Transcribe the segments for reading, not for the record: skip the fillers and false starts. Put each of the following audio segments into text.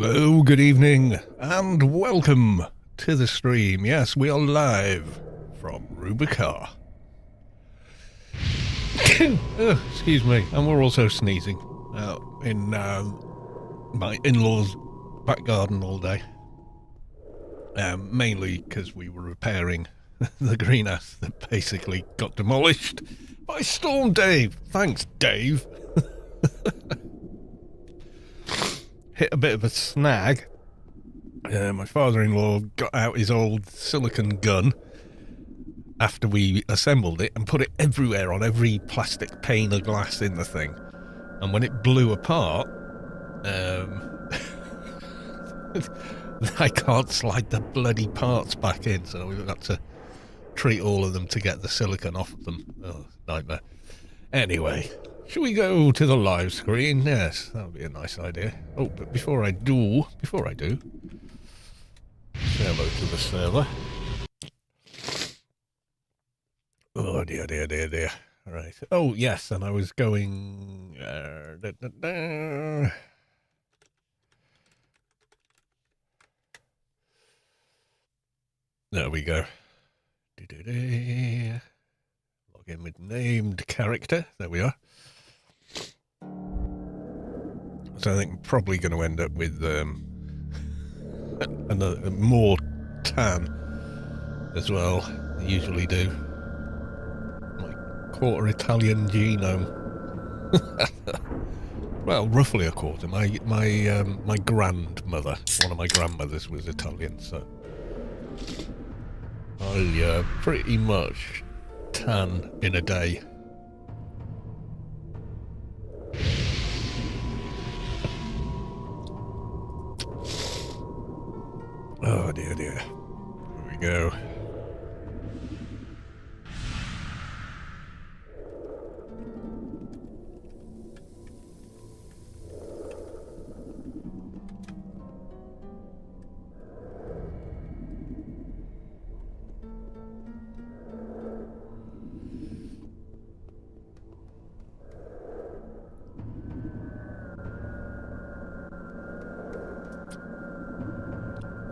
Hello, good evening, and welcome to the stream. Yes, we are live from Rubi-ka. Excuse me, and we're also sneezing out in my in-laws' back garden all day. Mainly because we were repairing the greenhouse that basically got demolished by Storm Dave. Thanks, Dave. Hit a bit of a snag. My father-in-law got out his old silicon gun after we assembled it and put it everywhere on every plastic pane of glass in the thing. And when it blew apart, I can't slide the bloody parts back in, so we've got to treat all of them to get the silicon off of them. Oh, nightmare. Anyway, shall we go to the live screen? Yes, that would be a nice idea. Oh, but before I do, say hello to the server. Oh dear. Right. Oh yes, and I was going. There we go. Log in with named character. There we are. So I think I'm probably going to end up with another more tan as well. I usually do. My quarter Italian genome. Well, roughly a quarter. My grandmother, one of my grandmothers was Italian, so I pretty much tan in a day. Oh dear. Here we go.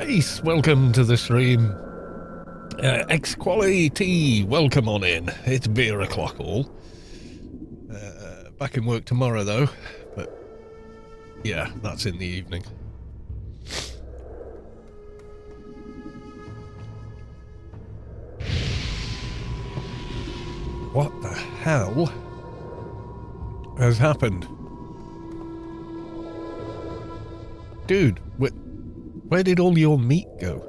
Ace, welcome to the stream. X-Quality, welcome on in. It's beer o'clock all. Back in work tomorrow though, but yeah, that's in the evening. What the hell has happened? Dude, where did all your meat go?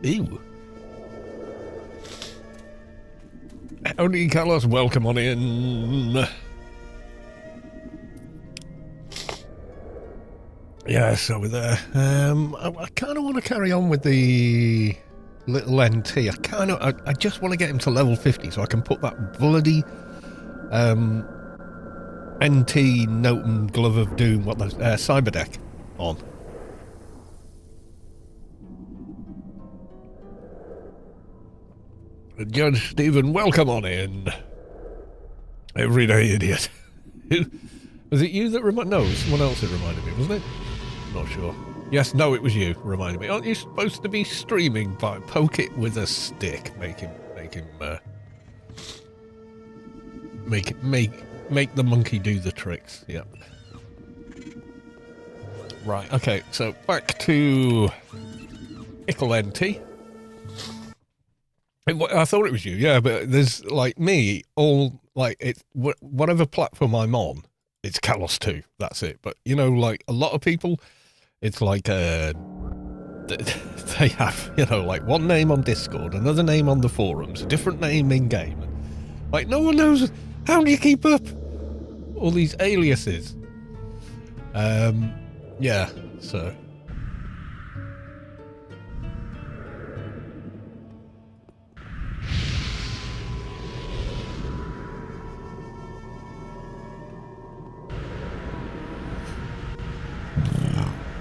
Ew. Howdy, Carlos, welcome on in. Yes, over there. I kind of want to carry on with the little NT. I just want to get him to level 50 so I can put that bloody NT Noten Glove of Doom, Cyber Deck on. Judge Stephen, welcome on in. Everyday idiot. Was it you that reminded? No, it was someone else that reminded me, wasn't it? Not sure. Yes, no, it was you reminded me. Aren't you supposed to be streaming by poke it with a stick? Make the monkey do the tricks. Yep. Right, okay, so back to NT. I thought it was you, yeah, but there's like me, all like it's whatever platform I'm on, it's Kalos 2. That's it. But you know, like a lot of people, it's like they have, you know, like one name on Discord, another name on the forums, a different name in game. Like no one knows. How do you keep up all these aliases? Yeah, so.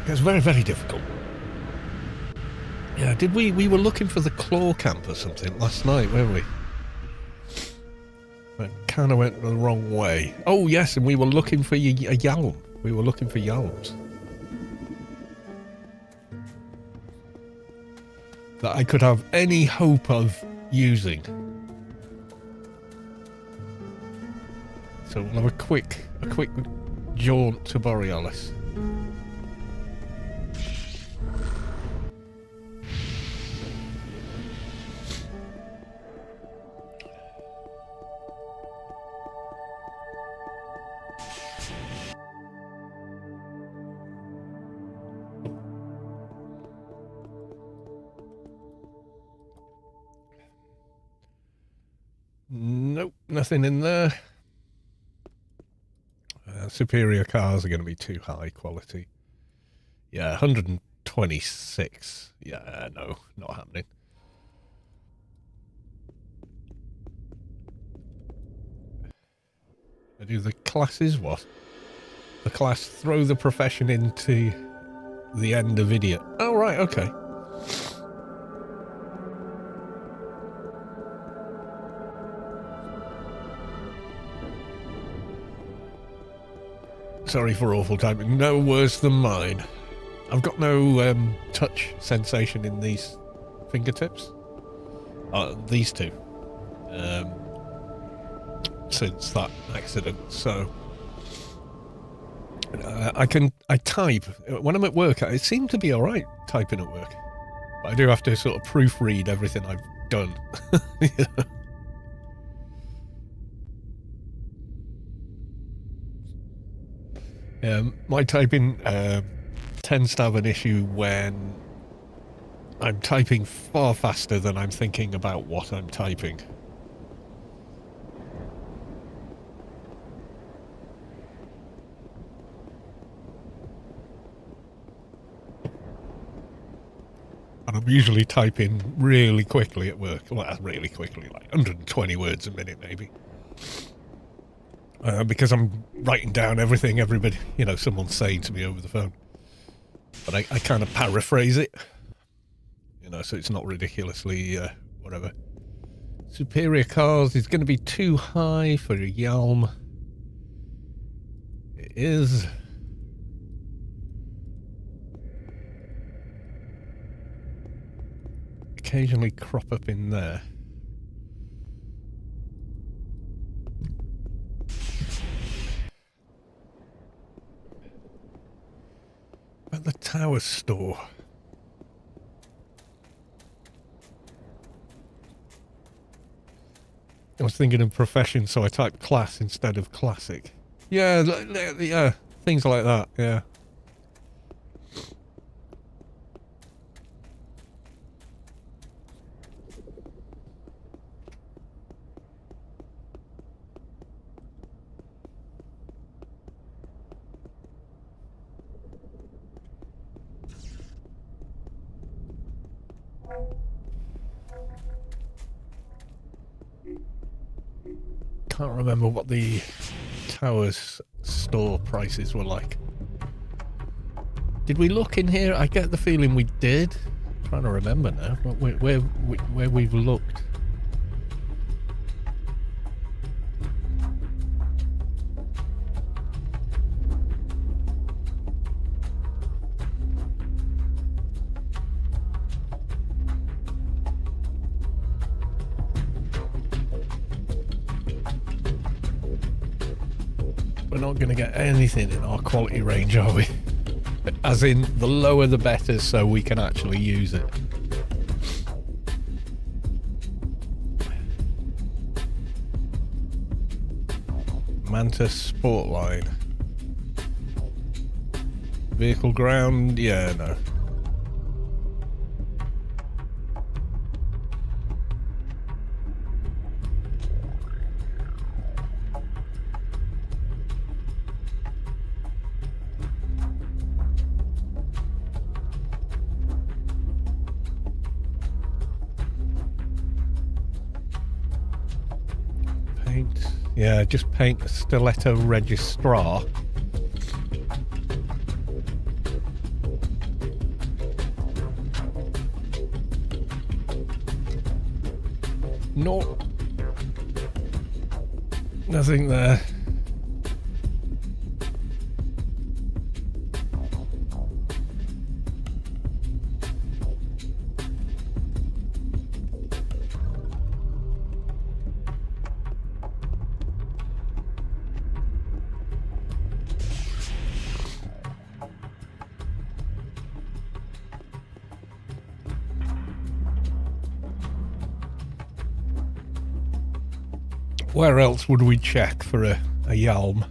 It's very, very difficult. Yeah, did we were looking for the claw camp or something last night, weren't we? It kind of went the wrong way. Oh yes, and we were looking for a Yalm. We were looking for yalms that I could have any hope of using. So we'll have a quick jaunt to Borealis. Nope, nothing in there. Superior cars are going to be too high quality. Yeah, 126. Yeah, no, not happening. I do the classes what? The class throw the profession into the end of idiot. Oh, right, okay. Sorry for awful typing. No worse than mine. I've got no touch sensation in these fingertips. These two. Since that accident, so I type when I'm at work. It seemed to be all right typing at work, but I do have to sort of proofread everything I've done. My typing tends to have an issue when I'm typing far faster than I'm thinking about what I'm typing. And I'm usually typing really quickly at work. Well, really quickly, like 120 words a minute, maybe. Because I'm writing down everything everybody, someone's saying to me over the phone. But I kind of paraphrase it. So it's not ridiculously, whatever. Superior cars is going to be too high for a Yalm. It is. Occasionally crop up in there. At the tower store. I was thinking of profession, so I typed class instead of classic. Yeah, yeah, things like that, yeah. Can't remember what the Towers store prices were like. Did we look in here? I get the feeling we did. I'm trying to remember now where we've looked. We're not going to get anything in our quality range, are we? As in, the lower the better, so we can actually use it. Mantis Sportline. Vehicle ground, yeah, no. Yeah, just paint a stiletto registrar. No. Nothing there. Where else would we check for a Yalm?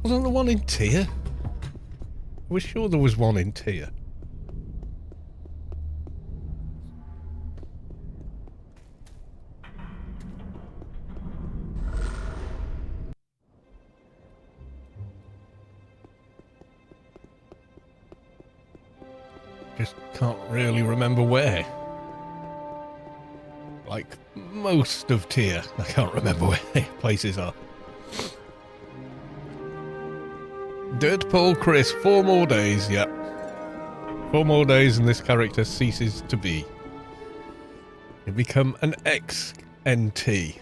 Wasn't there one in Tyr? I was sure there was one in Tyr. Just can't really remember where. Like most of Tyr, I can't remember where places are. Dirt Paul Chris, 4 more days, yep. 4 more days and this character ceases to be. You become an XNT.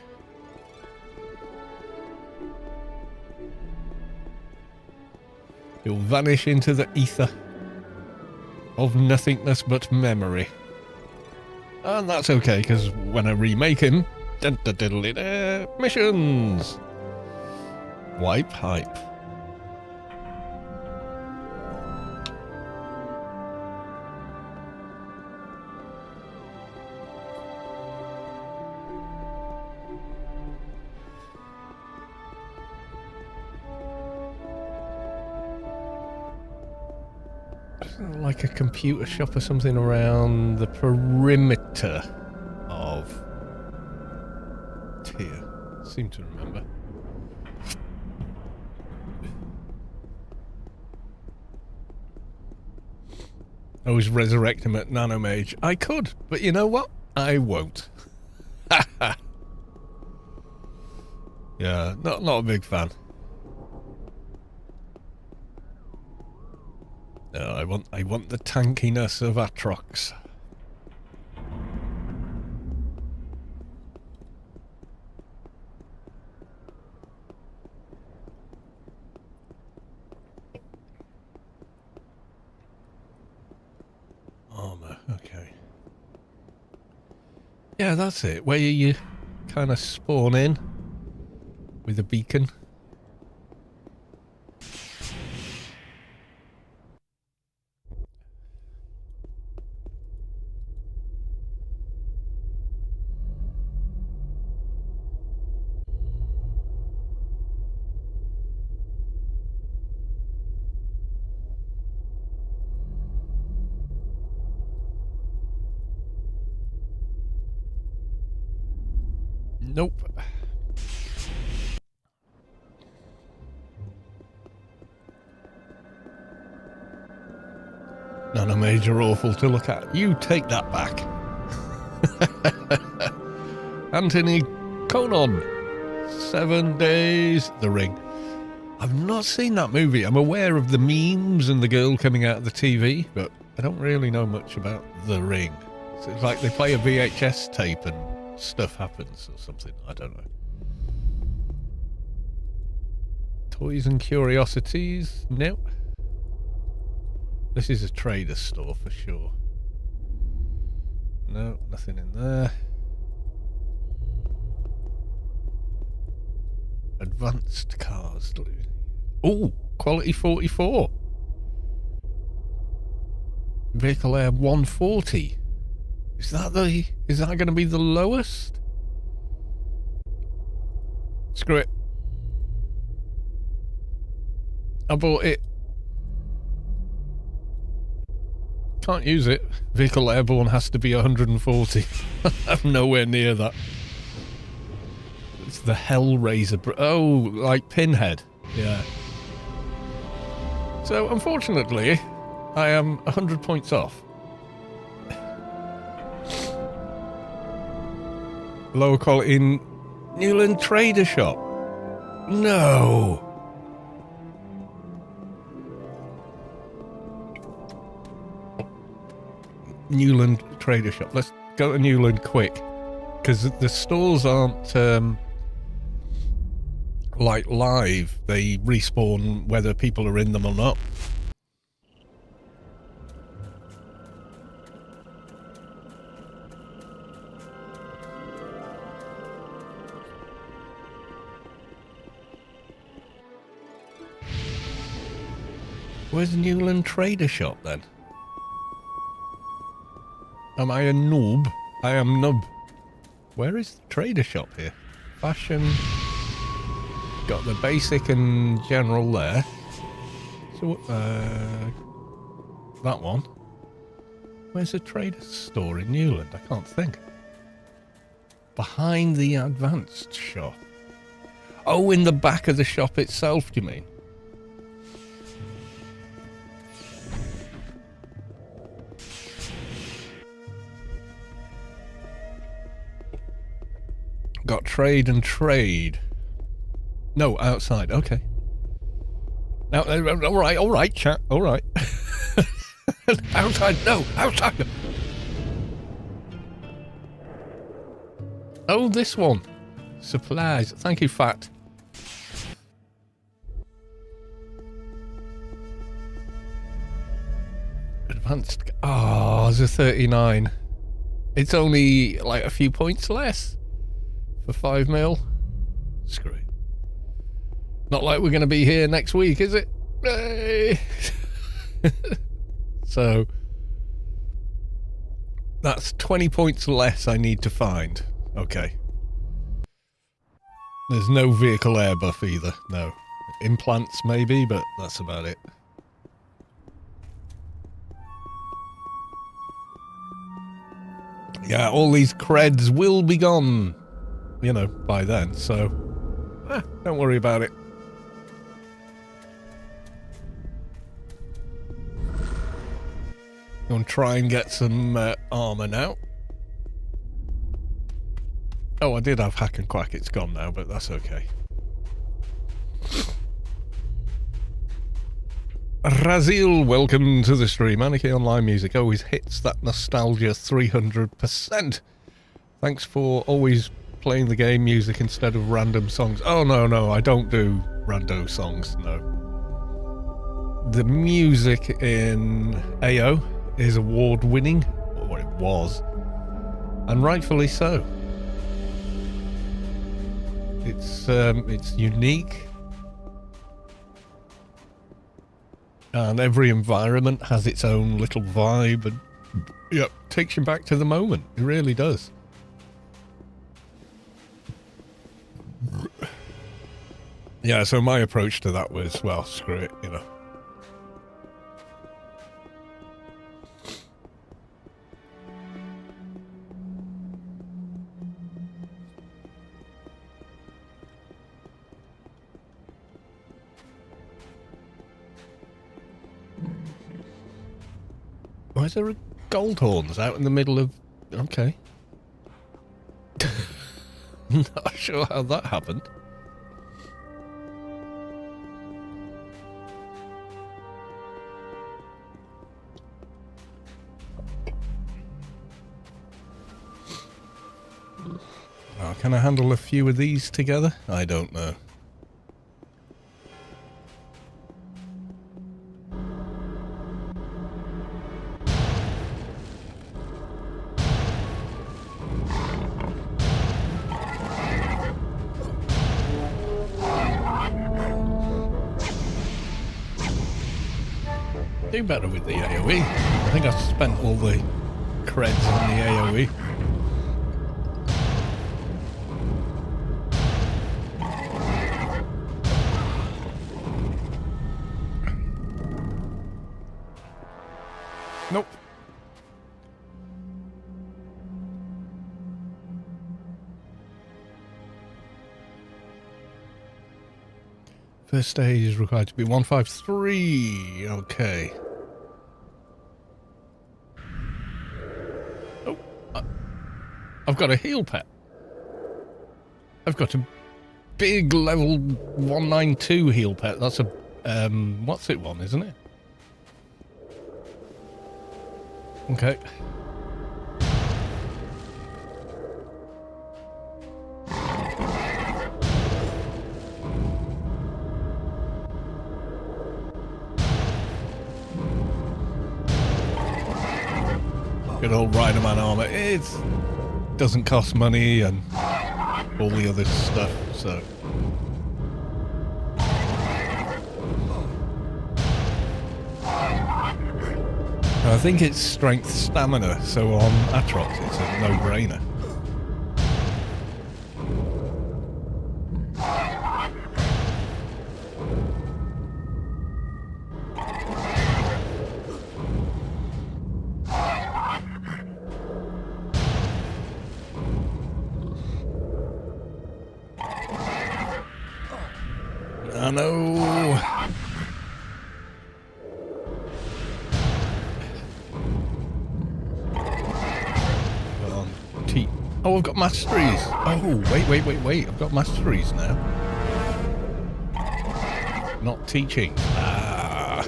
You'll vanish into the ether of nothingness but memory. And that's okay, because when I remake him, missions! Wipe hype. Like a computer shop or something around the perimeter of Tyr. Seem to remember. I was resurrect him at Nanomage. I could, but you know what? I won't. Yeah, not a big fan. No, I want the tankiness of Atrox. Armor, okay. Yeah, that's it. Where you kind of spawn in with a beacon. Nope. Nanomage are awful to look at. You take that back. Anthony Conan. 7 days. The Ring. I've not seen that movie. I'm aware of the memes and the girl coming out of the TV, but I don't really know much about The Ring. So it's like they play a VHS tape and stuff happens or something. I don't know. Toys and curiosities? No. This is a trader store for sure. No, nothing in there. Advanced cars. Oh, quality 44. Vehicle Air 140. Is that going to be the lowest? Screw it. I bought it. Can't use it. Vehicle Airborne has to be 140. I'm nowhere near that. It's the Hellraiser. Oh, like Pinhead. Yeah. So, unfortunately, I am 100 points off. Lower quality in Newland Trader Shop. No. Newland Trader Shop. Let's go to Newland quick, because the stores aren't like live. They respawn whether people are in them or not. Where's Newland Trader Shop then? Am I a noob? I am noob. Where is the trader shop here? Fashion. Got the basic and general there. So, that one. Where's the trader store in Newland? I can't think. Behind the advanced shop. Oh, in the back of the shop itself, do you mean? Got trade and trade. No, outside. Okay. Now, all right, chat. All right. Outside. No, outside. Oh, this one. Supplies. Thank you, Fat. Advanced. Oh, there's a 39. It's only like a few points less for 5 mil. Screw it. Not like we're going to be here next week, is it? Hey. So that's 20 points less I need to find. Okay. There's no vehicle air buff either. No. Implants maybe, but that's about it. Yeah, all these creds will be gone, you know, by then, so don't worry about it. Go and try and get some armor now. Oh, I did have Hack and Quack. It's gone now, but that's okay. Razil, welcome to the stream. Anarchy Online Music always hits that nostalgia 300%. Thanks for always playing the game music instead of random songs. Oh, no, I don't do rando songs, no. The music in AO is award-winning, or it was, and rightfully so. It's unique, and every environment has its own little vibe, and yep, takes you back to the moment. It really does. Yeah, so my approach to that was, well, screw it, you know. Why is there a gold horns out in the middle of... Okay. Not sure how that happened. Oh, can I handle a few of these together? I don't know. Do better with the AoE. I think I've spent all the creds on the AoE. Nope. First stage is required to be 153. Okay. Oh, I've got a heal pet. I've got a big level 192 heal pet. That's a what's it one, isn't it? Okay. Good old Riderman armor. It doesn't cost money and all the other stuff, so. I think it's strength stamina, so on Atrox it's a no-brainer. I know. Oh, I've got masteries. Oh, wait. I've got masteries now. Not teaching. Ah.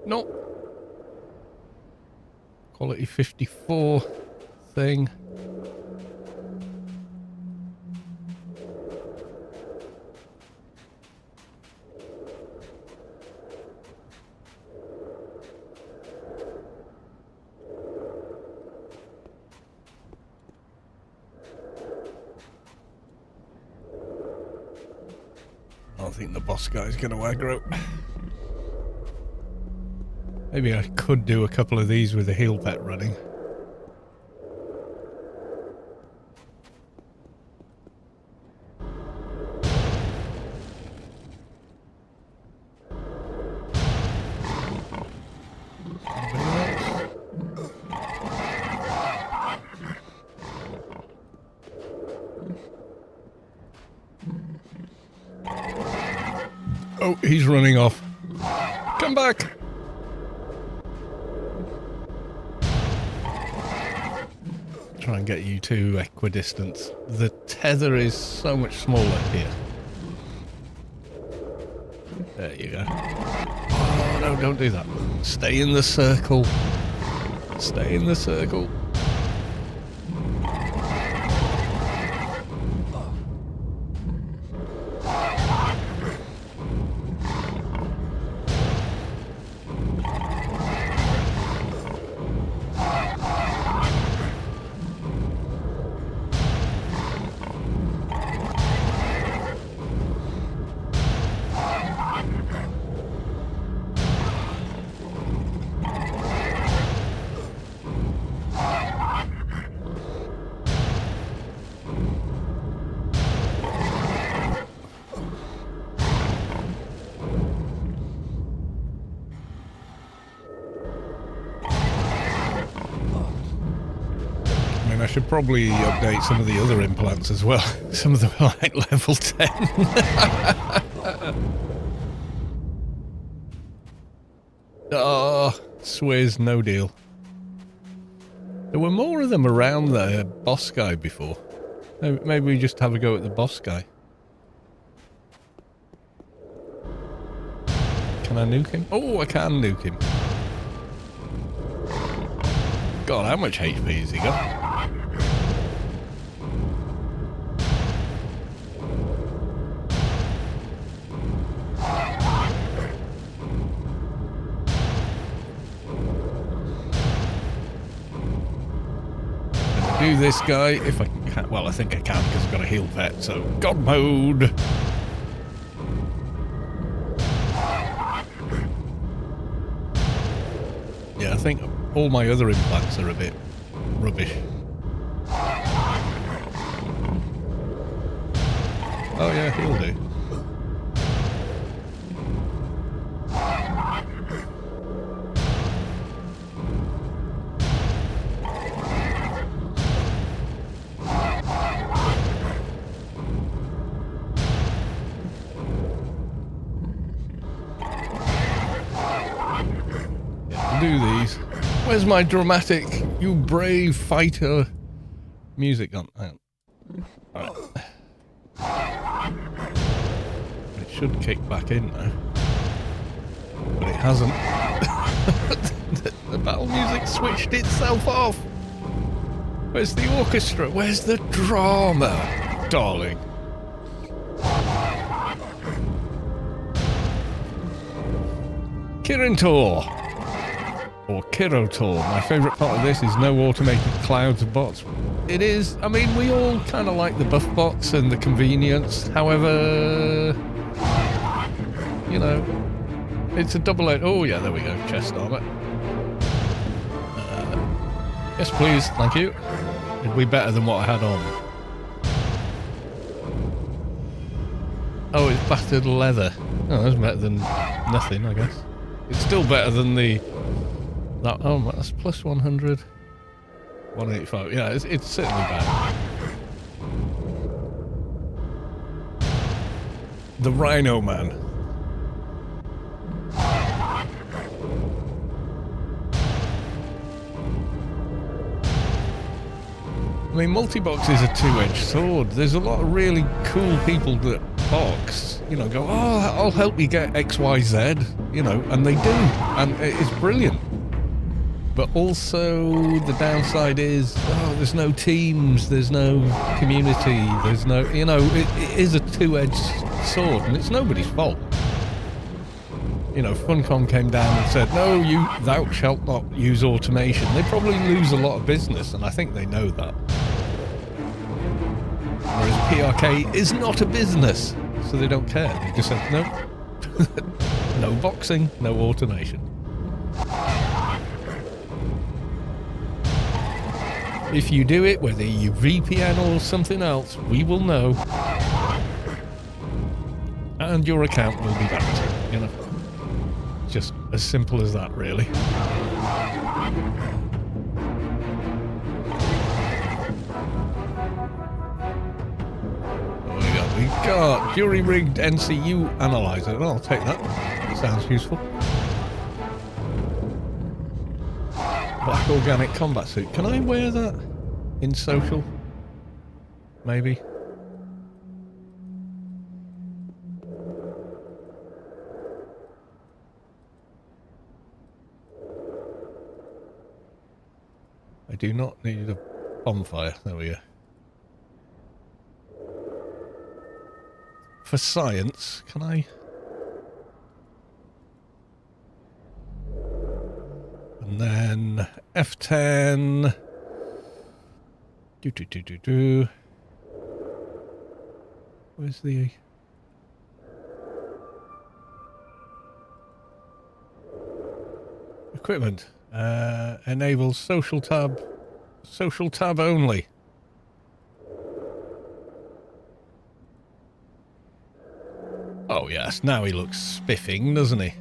No. Quality 54 thing. I think the boss guy's going to aggro. Maybe I could do a couple of these with the heal pet running. Oh, he's running off. Come back! Try and get you to equidistance. The tether is so much smaller here. There you go. Oh no, don't do that. Stay in the circle. Stay in the circle. I should probably update some of the other implants as well. Some of them are like level 10. Oh, Swizz, no deal. There were more of them around the boss guy before. Maybe we just have a go at the boss guy. Can I nuke him? Oh, I can nuke him. God, how much HP has he got? Do this guy if I can. Well, I think I can because I've got a heal pet, so God mode. Yeah, I think all my other implants are a bit rubbish. Oh yeah, he'll do. Do these. Where's my dramatic, you brave fighter music gone? Hang on. Right. It should kick back in now. But it hasn't. The battle music switched itself off. Where's the orchestra? Where's the drama, darling? Kirintor. Or Kirotor. My favourite part of this is no automated clouds of bots. It is, I mean, we all kind of like the buff bots and the convenience. However, you know, it's a double-edged... Oh, yeah, there we go. Chest armour. Yes, please. Thank you. It'd be better than what I had on. Oh, it's battered leather. Oh, that's better than nothing, I guess. It's still better than the That, oh, that's plus 100. 185. Yeah, it's certainly bad. The Rhino Man. I mean, multi-box is a two-edged sword. There's a lot of really cool people that box, you know, go, oh, I'll help you get X, Y, Z, you know, and they do. And it's brilliant. But also the downside is, oh, there's no teams, there's no community, there's no, you know, it is a two-edged sword, and it's nobody's fault. You know, Funcom came down and said, no, thou shalt not use automation. They probably lose a lot of business, and I think they know that. Whereas PRK is not a business, so they don't care. They just said, no, no boxing, no automation. If you do it, whether you VPN or something else, we will know. And your account will be backed, you know. Just as simple as that, really. What we got jury-rigged NCU analyzer. Well, I'll take that. That sounds useful. Black organic combat suit. Can I wear that in social? Maybe. I do not need a bonfire. There we go. For science, can I? And then F10. Where's the... equipment? Enables social tab only. Oh yes, now he looks spiffing, doesn't he?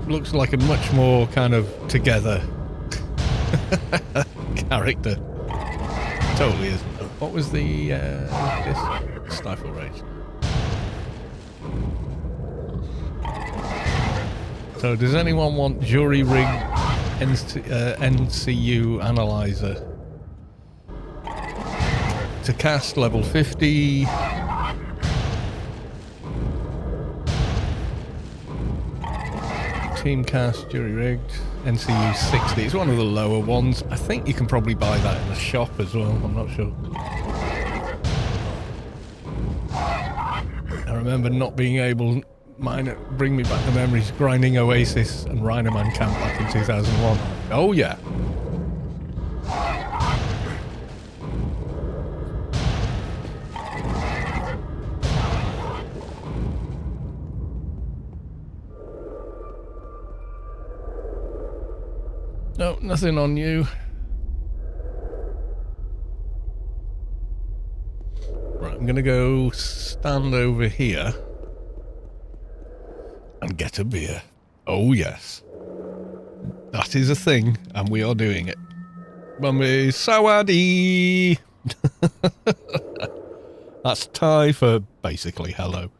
Looks like a much more kind of together character. Totally isn't. What was the this stifle range? So does anyone want jury rig NCU analyzer to cast level 50? Team cast, jury rigged, NCU 60. It's one of the lower ones. I think you can probably buy that in the shop as well. I'm not sure. I remember not being able. Mine bring me back the memories. Grinding Oasis and Rhinoman Camp back in 2001. Oh yeah. No, nothing on you. Right, I'm gonna go stand over here and get a beer. Oh yes. That is a thing, and we are doing it. Mummy Sawadee! That's Thai for basically hello.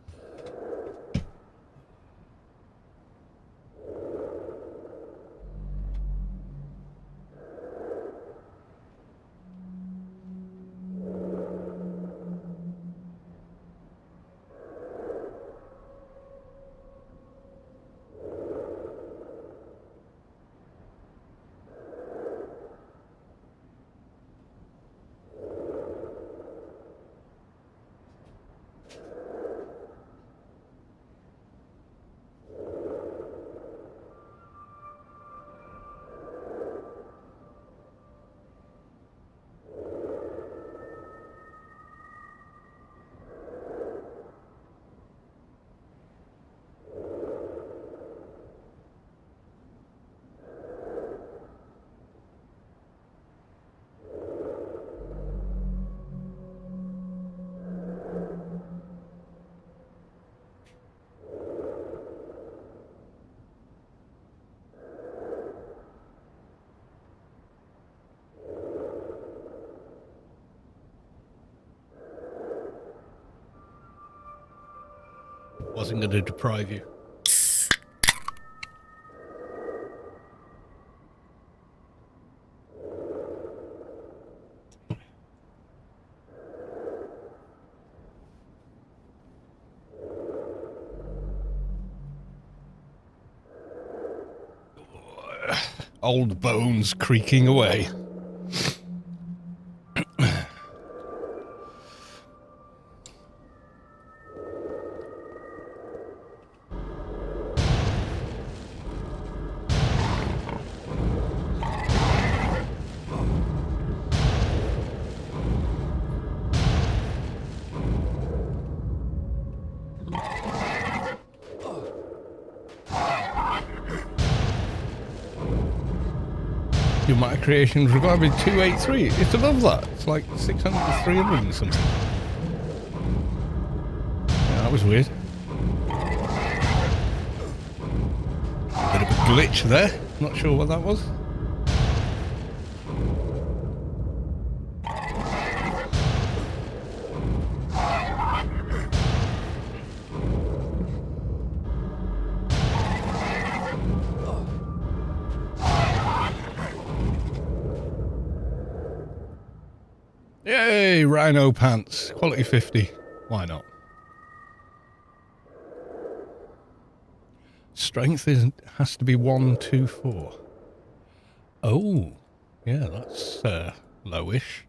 Wasn't going to deprive you. Old bones creaking away. Your matter creations required be 283. It's above that. It's like 600 to 300 and something. Yeah, that was weird. Bit of a glitch there. Not sure what that was. Yay, rhino pants. Quality 50. Why not? Strength has to be 124. Oh, yeah, that's lowish.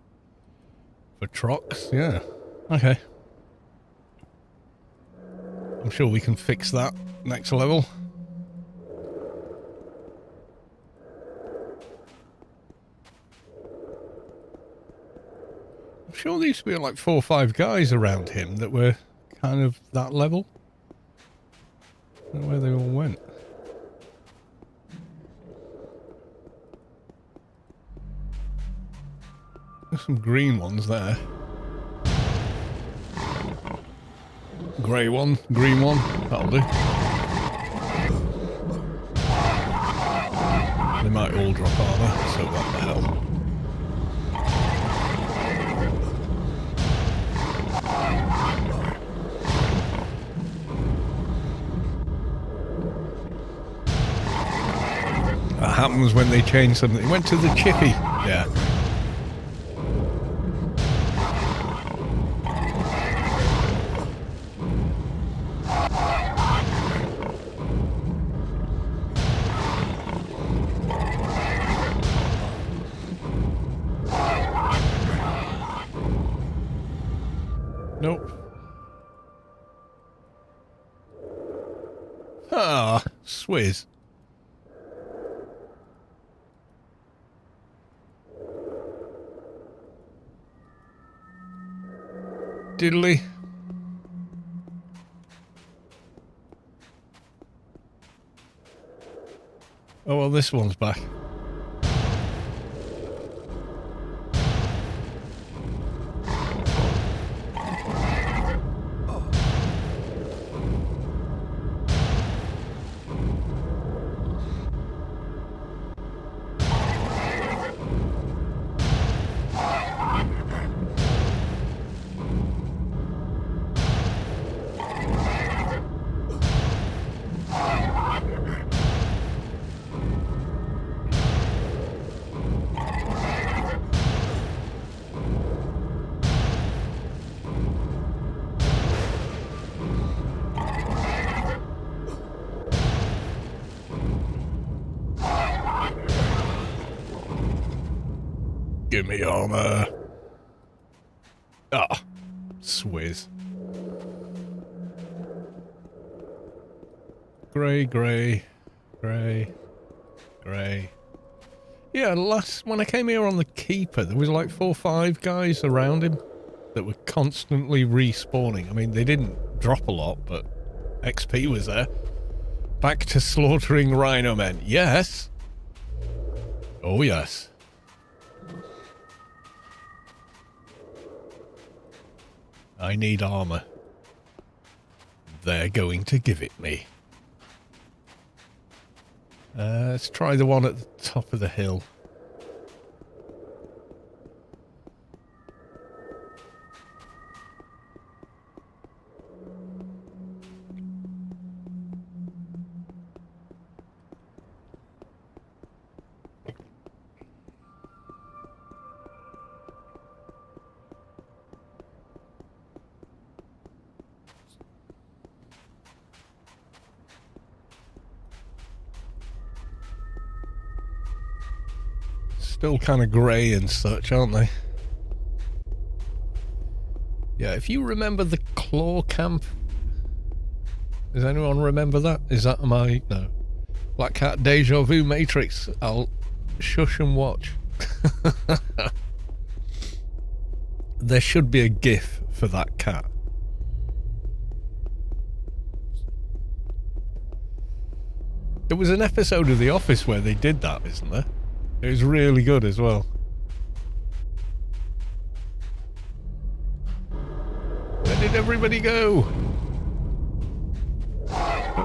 For Trox, yeah. Okay. I'm sure we can fix that next level. I'm sure there used to be like 4 or 5 guys around him that were kind of that level. I don't know where they all went. There's some green ones there. Grey one, green one, that'll do. They might all drop armor, so what the hell. That happens when they change something. It went to the chippy. Yeah. Nope. Ah, Swizz. Diddly. Oh well, this one's back. Give me armor. Ah, Swizz. Grey, grey, grey, grey. Yeah, when I came here on the Keeper, there was like 4 or 5 guys around him that were constantly respawning. I mean, they didn't drop a lot, but XP was there. Back to slaughtering rhino men. Yes. Oh, yes. I need armor. They're going to give it me. Let's try the one at the top of the hill. Still kind of grey and such, aren't they? Yeah, if you remember the claw camp... Does anyone remember that? Is that my... No. Black Cat Deja Vu Matrix. I'll shush and watch. There should be a GIF for that cat. There was an episode of The Office where they did that, isn't there? It was really good as well. Where did everybody go?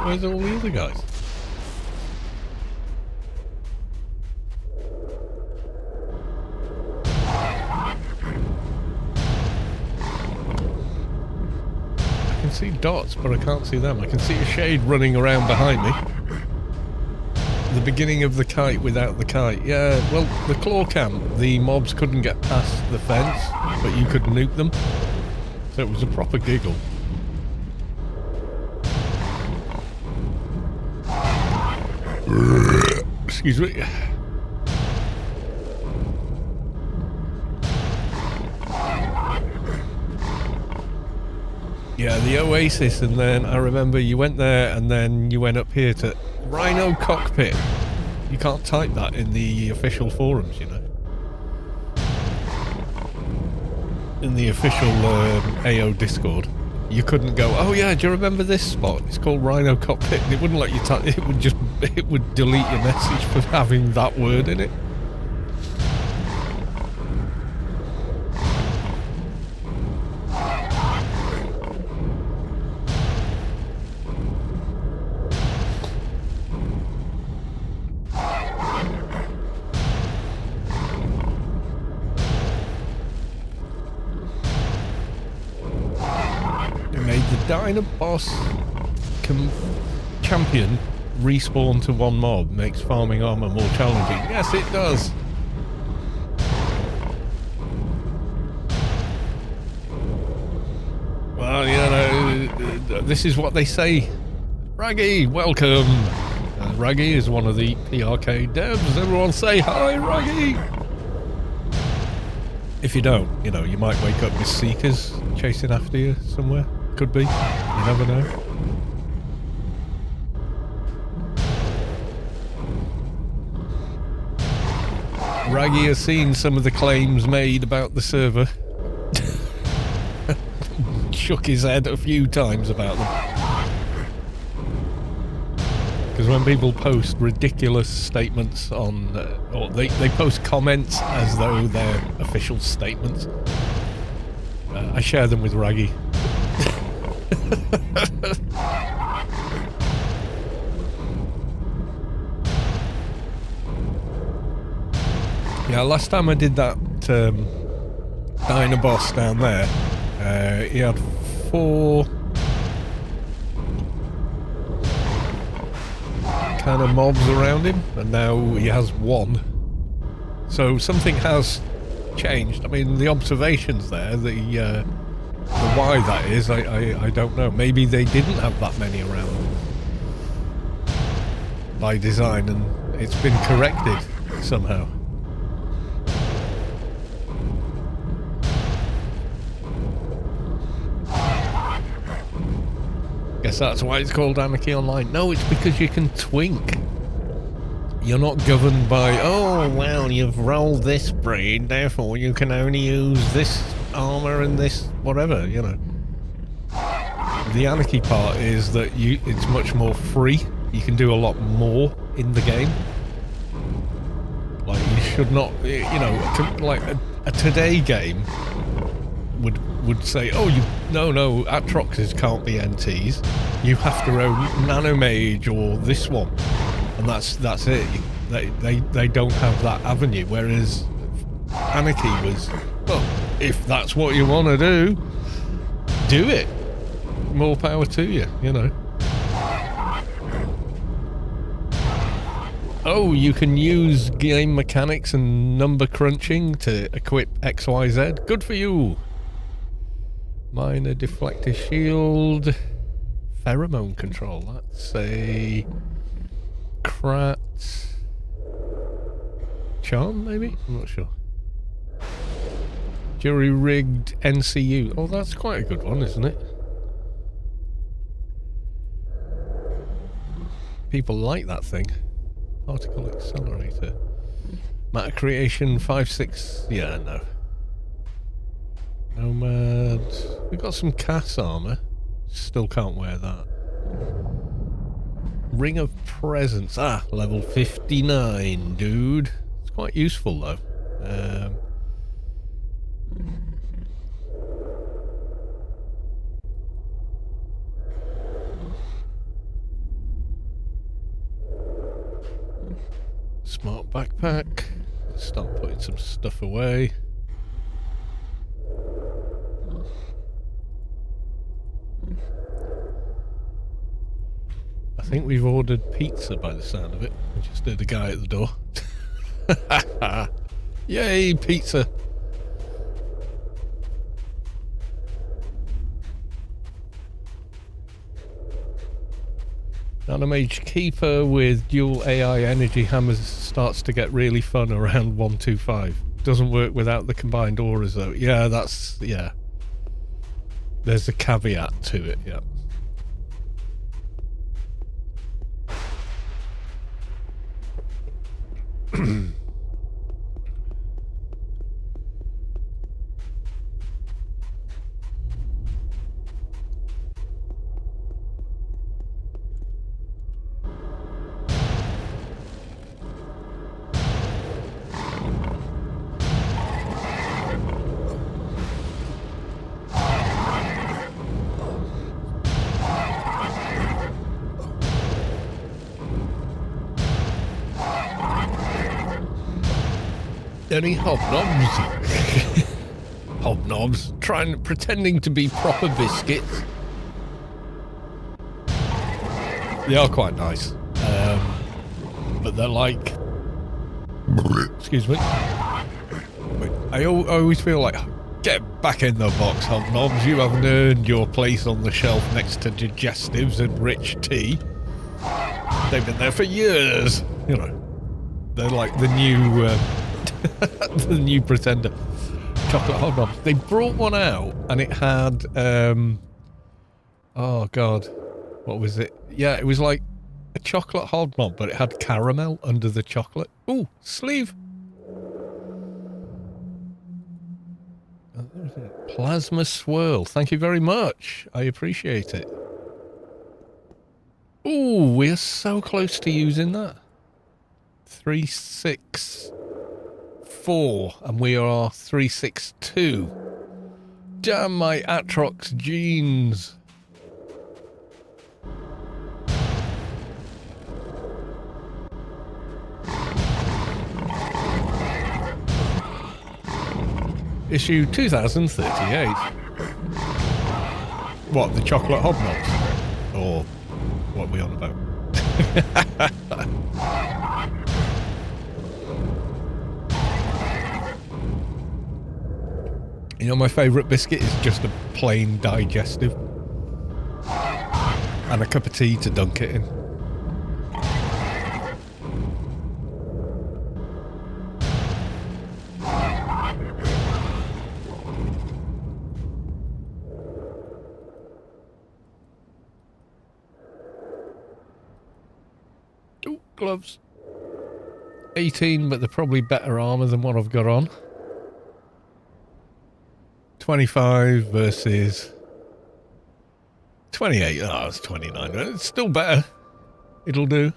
Where's all the other guys? I can see dots, but I can't see them. I can see a shade running around behind me. The beginning of the kite without the kite. Yeah, well, the claw camp, the mobs couldn't get past the fence, but you could nuke them. So it was a proper giggle. Excuse me. Yeah, the Oasis, and then I remember you went there and then you went up here to Rhino Cockpit. You can't type that in the official forums, you know. In the official AO Discord. You couldn't go, oh yeah, do you remember this spot? It's called Rhino Cockpit. And it wouldn't let you type, it would delete your message for having that word in it. Boss champion respawn to one mob makes farming armor more challenging. Yes, it does. Well, you know, this is what they say. Raggy, welcome. Raggy is one of the PRK devs. Everyone say hi, Raggy. If you don't, you know, you might wake up with seekers chasing after you somewhere. Could be. You never know. Raggy has seen some of the claims made about the server. Shook his head a few times about them. Because when people post ridiculous statements on... or they post comments as though they're official statements, I share them with Raggy. Yeah, last time I did that diner boss down there, he had 4 kind of mobs around him, and now he has 1. So something has changed. I mean, the observations there, the why that is, I don't know. Maybe they didn't have that many around by design, and it's been corrected somehow. Guess that's why it's called Anarchy Online. No, it's because you can twink. You're not governed by, oh, well, you've rolled this breed, therefore you can only use this armor and this whatever, you know. The anarchy part is that it's much more free. You can do a lot more in the game. Like, you should not, you know, like a today game would say, oh, no, Atroxes can't be NTs. You have to roll Nanomage or this one, and that's it. They don't have that avenue. Whereas Anarchy was, well, if that's what you want to do it. More power to you, you know. Oh, you can use game mechanics and number crunching to equip XYZ. Good for you. Minor deflector shield. Pheromone control. That's a Krat. charm, maybe? I'm not sure. Jury-rigged NCU. Oh, that's quite a good one, isn't it? People like that thing. Particle accelerator. Matter creation 5-6. Yeah, no. Nomad. We've got some Cass armor. Still can't wear that. Ring of Presence. Ah, level 59, dude. It's quite useful, though. Smart backpack. Let's start putting some stuff away. I think we've ordered pizza by the sound of it. I just heard a guy at the door. Yay, pizza! Nanomage Keeper with dual AI energy hammers starts to get really fun around 125. Doesn't work without the combined auras though. Yeah, that's... yeah. There's a caveat to it, yeah. Any hobnobs? Hobnobs? Pretending to be proper biscuits. They are quite nice. But they're like... excuse me. I always feel like, get back in the box, hobnobs. You haven't earned your place on the shelf next to digestives and rich tea. They've been there for years. You know, they're like the new... the new Pretender chocolate hobnobs. They brought one out and it had oh god, what was it? Yeah, it was like a chocolate hobnob, but it had caramel under the chocolate. Ooh, sleeve. Plasma swirl. Thank you very much. I appreciate it. Ooh, we're so close to using that. 364 and we are 362. Damn my Atrox genes. Issue 2038. What, the chocolate hobnobs? Or what are we on about? You know, my favourite biscuit is just a plain digestive. And a cup of tea to dunk it in. Ooh, gloves. 18, but they're probably better armour than what I've got on. 25 versus 28. Oh, it's 29. It's still better. It'll do.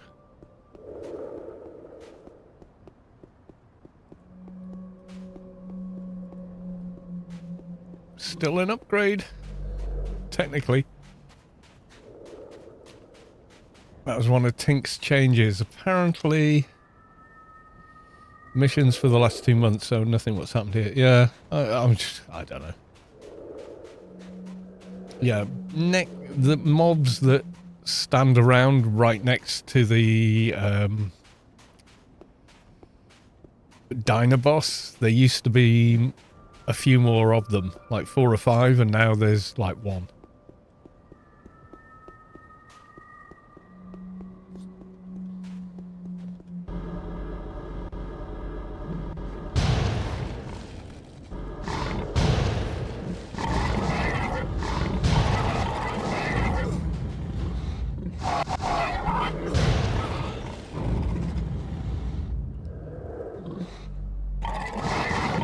Still an upgrade. Technically. That was one of Tink's changes. Apparently... missions for the last 2 months, so nothing what's happened here. Yeah, I don't know. Yeah, the mobs that stand around right next to the Dynaboss, there used to be a few more of them, like 4 or 5, and now there's like 1.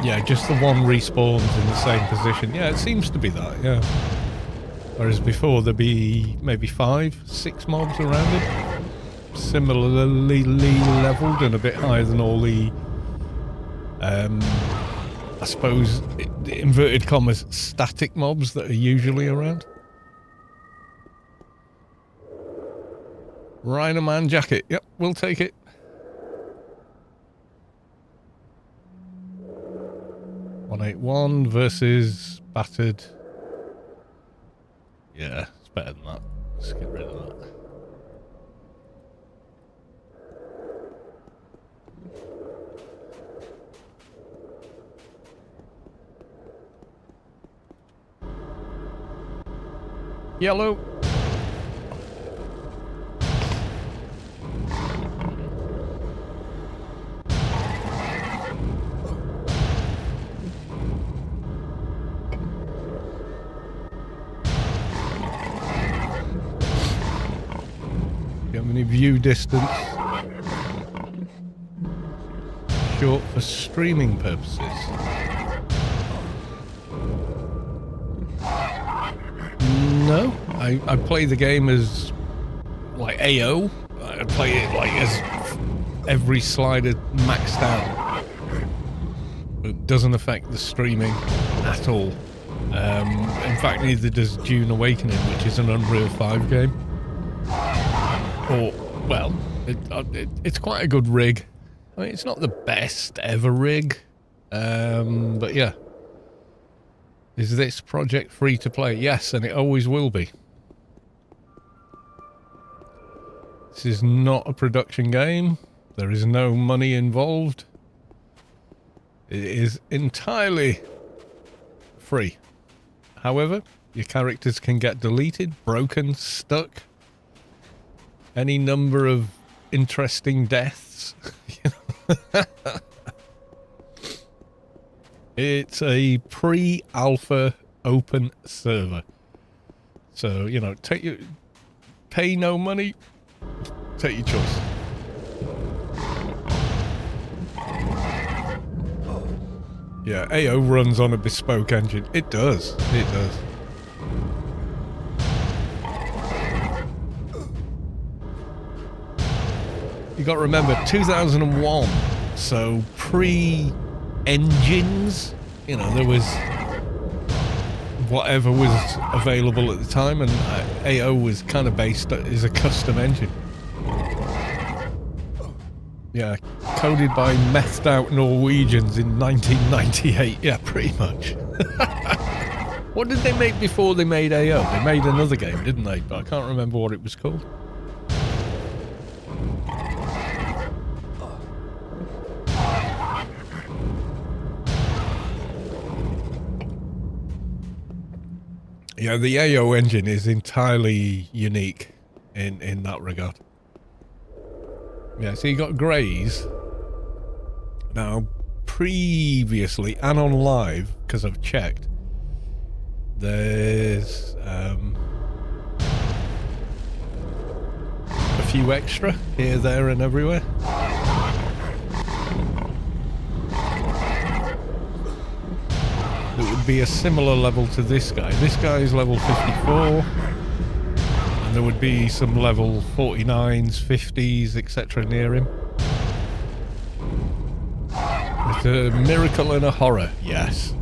Yeah, just the one respawns in the same position. Yeah, it seems to be that, yeah. Whereas before there'd be maybe 5, 6 mobs around it. Similarly leveled and a bit higher than all the, I suppose, inverted commas, static mobs that are usually around. Rhino Man jacket. Yep, we'll take it. $181 versus battered. Yeah, it's better than that. Let's get rid of that. Yellow. Do you have any view distance? Short for streaming purposes. No, I play the game as like AO. I play it like as every slider maxed out. It doesn't affect the streaming at all. In fact, neither does Dune Awakening, which is an Unreal 5 game. Or, well, it's quite a good rig. I mean, it's not the best ever rig, but yeah. Is this project free to play? Yes, and it always will be. This is not a production game. There is no money involved. It is entirely free. However, your characters can get deleted, broken, stuck. Any number of interesting deaths. It's a pre-alpha open server. So, you know, pay no money, take your choice. Yeah, AO runs on a bespoke engine. It does. It does. You got to remember, 2001, so pre-engines, you know, there was whatever was available at the time, and AO was kind of based as a custom engine. Yeah, coded by methed out Norwegians in 1998. Yeah, pretty much. What did they make before they made AO? They made another game, didn't they? But I can't remember what it was called. Yeah, the AO engine is entirely unique in that regard. Yeah, so you got Greys. Now, previously and on live, because I've checked, there's a few extra here, there, and everywhere. It would be a similar level to this guy. This guy is level 54. And there would be some level 49s, 50s, etc. near him. It's a miracle and a horror, yes.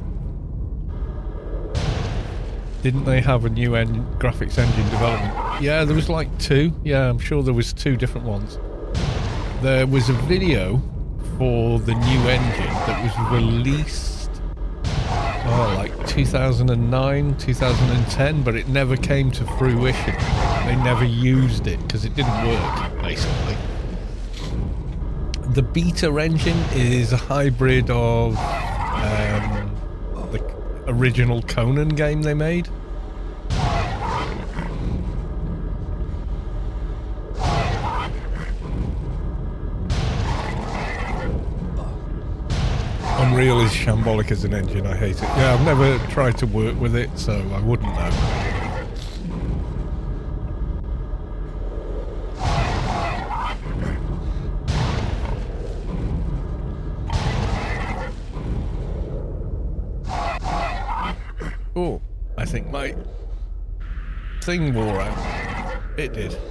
Didn't they have a new graphics engine development? Yeah, there was like 2. Yeah, I'm sure there was 2 different ones. There was a video for the new engine that was released like 2009, 2010, but it never came to fruition. They never used it because it didn't work, basically. The beta engine is a hybrid of the original Conan game they made. Unreal is shambolic as an engine, I hate it. Yeah, I've never tried to work with it, so I wouldn't know. Oh, I think my thing wore out. It did. Didn't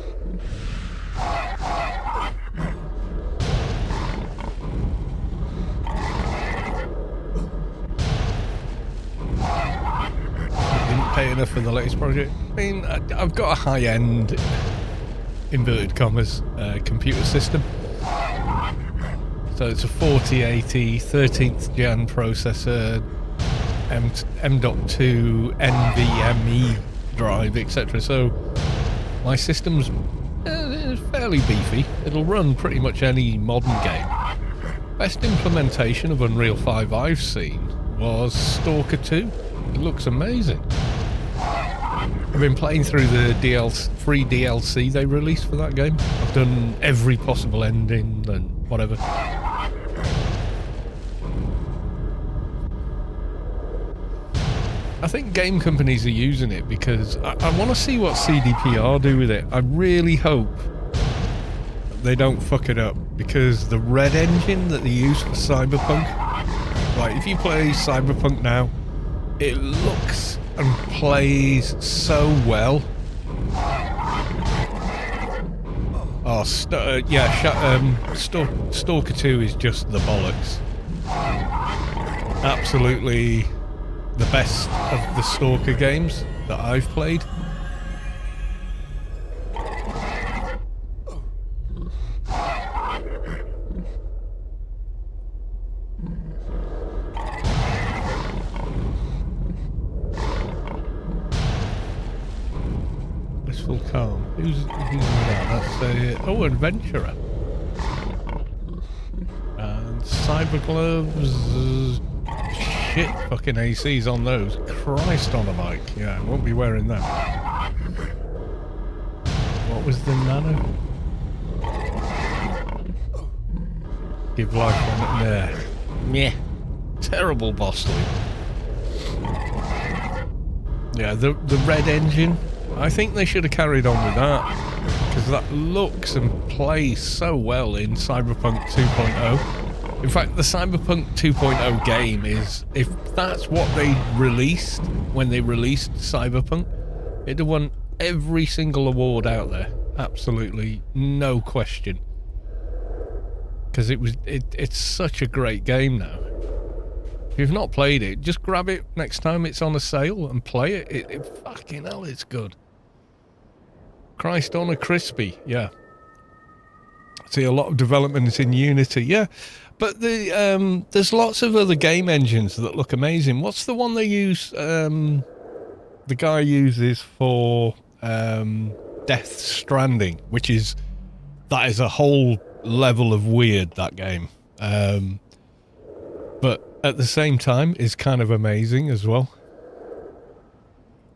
pay enough for the latest project. I mean, I've got a high-end, inverted commas, computer system. So it's a 4080 13th gen processor, M.2 NVMe drive, etc. So my system's fairly beefy. It'll run pretty much any modern game. Best implementation of Unreal 5 I've seen was Stalker 2. It looks amazing. I've been playing through the free DLC they released for that game. I've done every possible ending and whatever. I think game companies are using it because I want to see what CDPR do with it. I really hope they don't fuck it up, because the red engine that they use for Cyberpunk, like if you play Cyberpunk now, it looks and plays so well. Oh, Stalker 2 is just the bollocks. Absolutely the best of the Stalker games that I've played. Blissful Calm. Who's that? That's a adventurer. And Cyber Gloves. Shit fucking ACs on those. Christ on a bike. Yeah, I won't be wearing that. What was the nano? Give life on it there. Meh. Terrible boss lead. Yeah, the red engine. I think they should have carried on with that, because that looks and plays so well in Cyberpunk 2.0. In fact, the Cyberpunk 2.0 game is, if that's what they released when they released Cyberpunk, it'd have won every single award out there. Absolutely no question. Because it's such a great game now. If you've not played it, just grab it next time it's on a sale and play it. It fucking hell, it's good. Christ on a crispy, yeah. See a lot of developments in Unity, yeah. But there's lots of other game engines that look amazing. What's the one they use? The guy uses for Death Stranding, that is a whole level of weird, that game. But at the same time is kind of amazing as well.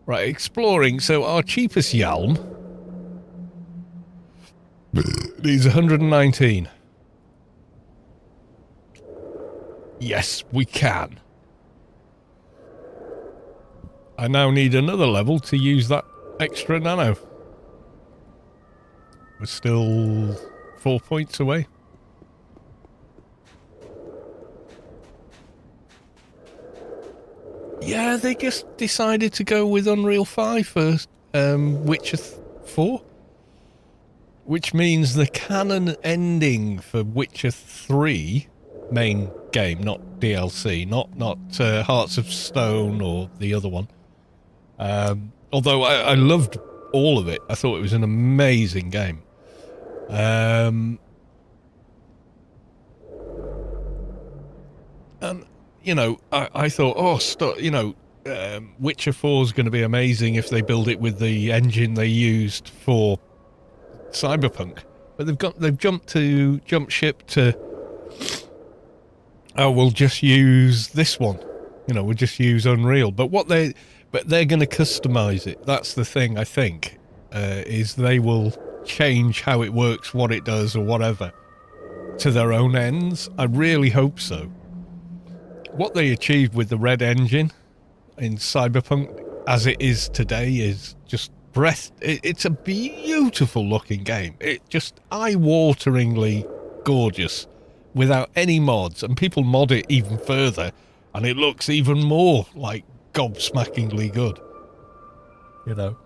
Right, exploring. So our cheapest Yalm needs 119. Yes, we can. I now need another level to use that extra nano. We're still 4 points away. Yeah, they just decided to go with Unreal 5 for Witcher 4. Which means the canon ending for Witcher 3 main game, not DLC, not Hearts of Stone or the other one. Although I loved all of it. I thought it was an amazing game. And, you know, I thought, Witcher 4 is going to be amazing if they build it with the engine they used for Cyberpunk. But they've jumped ship to, oh, we'll just use this one. You know, we'll just use Unreal. But they're going to customize it. That's the thing, I think, is they will change how it works, what it does, or whatever, to their own ends. I really hope so. What they achieved with the red engine in Cyberpunk, as it is today, is just it's a beautiful looking game. It just eye-wateringly gorgeous without any mods, and people mod it even further and it looks even more like gobsmackingly good. You know,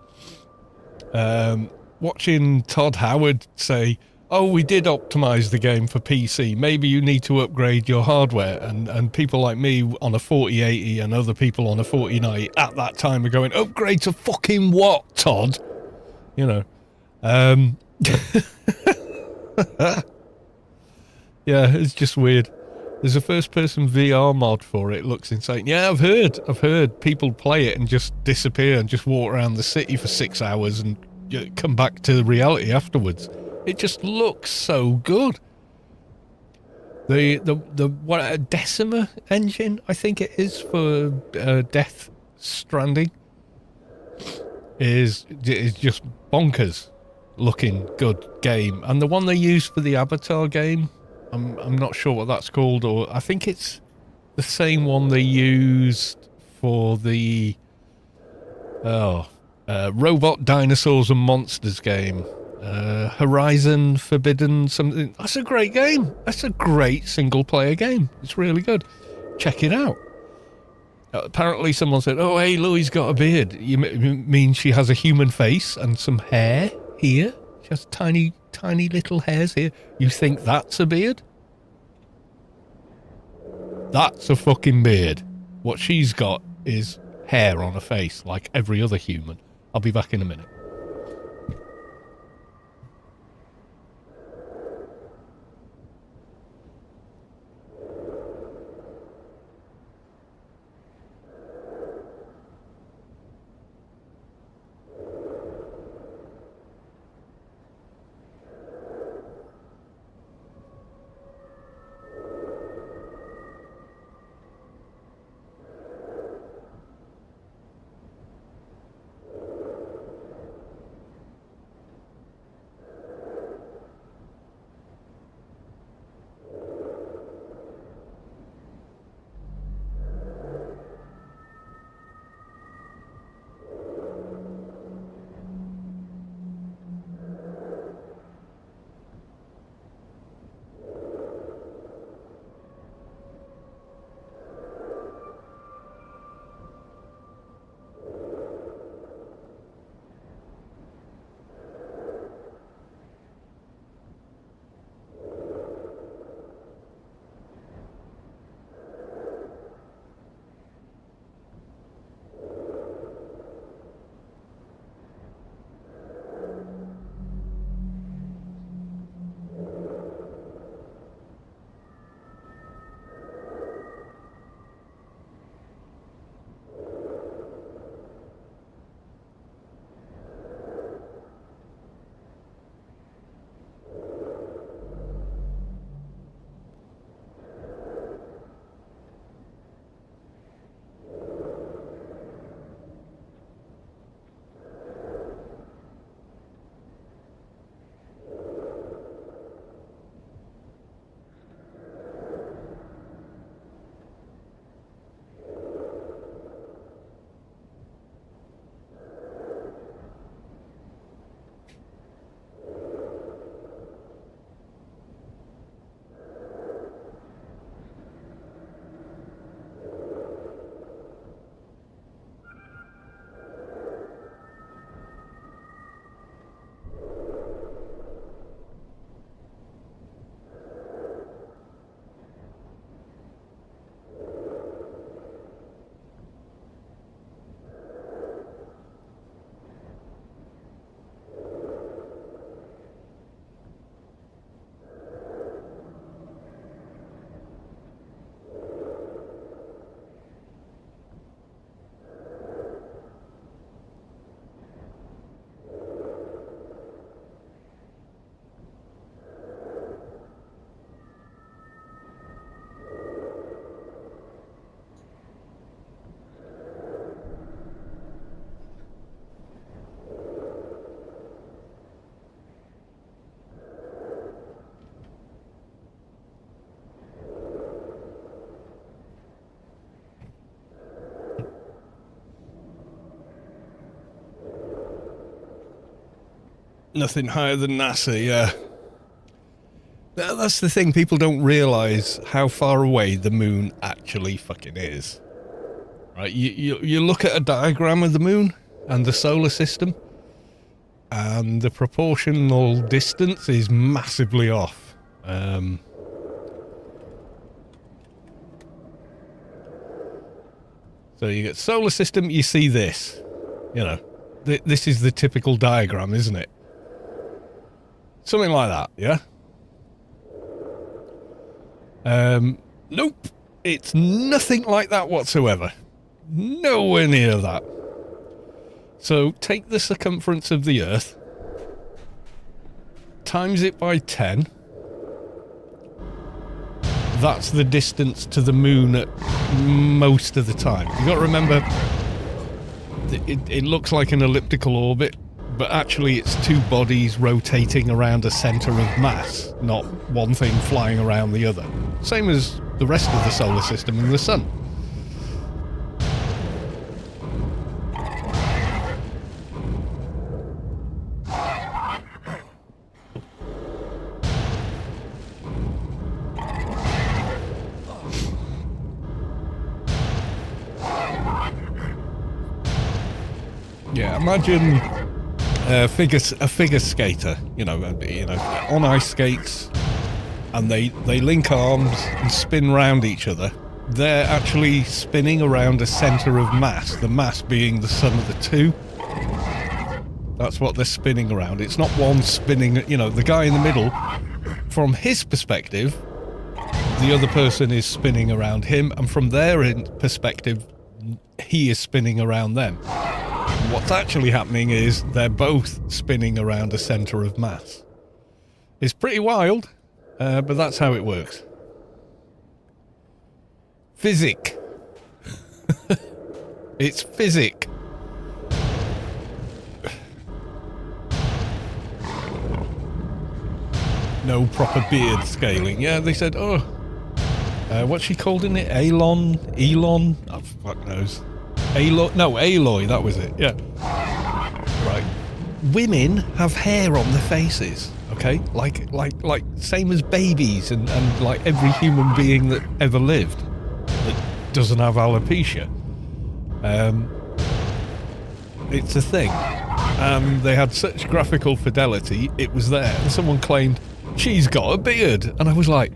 watching Todd Howard say, "Oh, we did optimize the game for PC. Maybe you need to upgrade your hardware." And people like me on a 4080 and other people on a 4090 at that time are going, "Upgrade to fucking what, Todd?" You know. Yeah, it's just weird. There's a first-person VR mod for it. It looks insane. Yeah, I've heard people play it and just disappear and just walk around the city for 6 hours and come back to reality afterwards. It just looks so good. The what Decima engine, I think it is, for Death Stranding, is just bonkers looking good game. And the one they used for the Avatar game, I'm not sure what that's called, or I think it's the same one they used for the Robot Dinosaurs and Monsters game, Horizon Forbidden something. That's a great game. That's a great single player game. It's really good. Check it out. Apparently someone said, "Oh, hey, Louie's got a beard. You mean she has a human face and some hair here? She has tiny little hairs here. You think that's a beard? That's a fucking beard. What she's got is hair on her face like every other human." I'll be back in a minute. Nothing higher than NASA, yeah. That's the thing, people don't realise how far away the moon actually fucking is. right? You look at a diagram of the moon and the solar system, and the proportional distance is massively off. So you get solar system, you see this. You know, this is the typical diagram, isn't it? Something like that, yeah? Nope. It's nothing like that whatsoever. Nowhere near that. So take the circumference of the Earth, times it by 10. That's the distance to the moon at most of the time. You've got to remember, it looks like an elliptical orbit, but actually it's two bodies rotating around a centre of mass, not one thing flying around the other. Same as the rest of the solar system and the sun. Yeah, imagine a figure skater, you know, on ice skates, and they link arms and spin round each other. They're actually spinning around a centre of mass, the mass being the sum of the two. That's what they're spinning around. It's not one spinning, you know, the guy in the middle, from his perspective, the other person is spinning around him, and from their perspective, he is spinning around them. What's actually happening is they're both spinning around a centre of mass. It's pretty wild, but that's how it works. Physic. It's physic. No proper beard scaling. Yeah, they said, oh, what's she called in it? Elon? Oh, fuck knows. Aloy, that was it, yeah. Right. Women have hair on their faces, okay? Like same as babies and like every human being that ever lived that doesn't have alopecia. It's a thing. And they had such graphical fidelity, it was there. And someone claimed, she's got a beard. And I was like,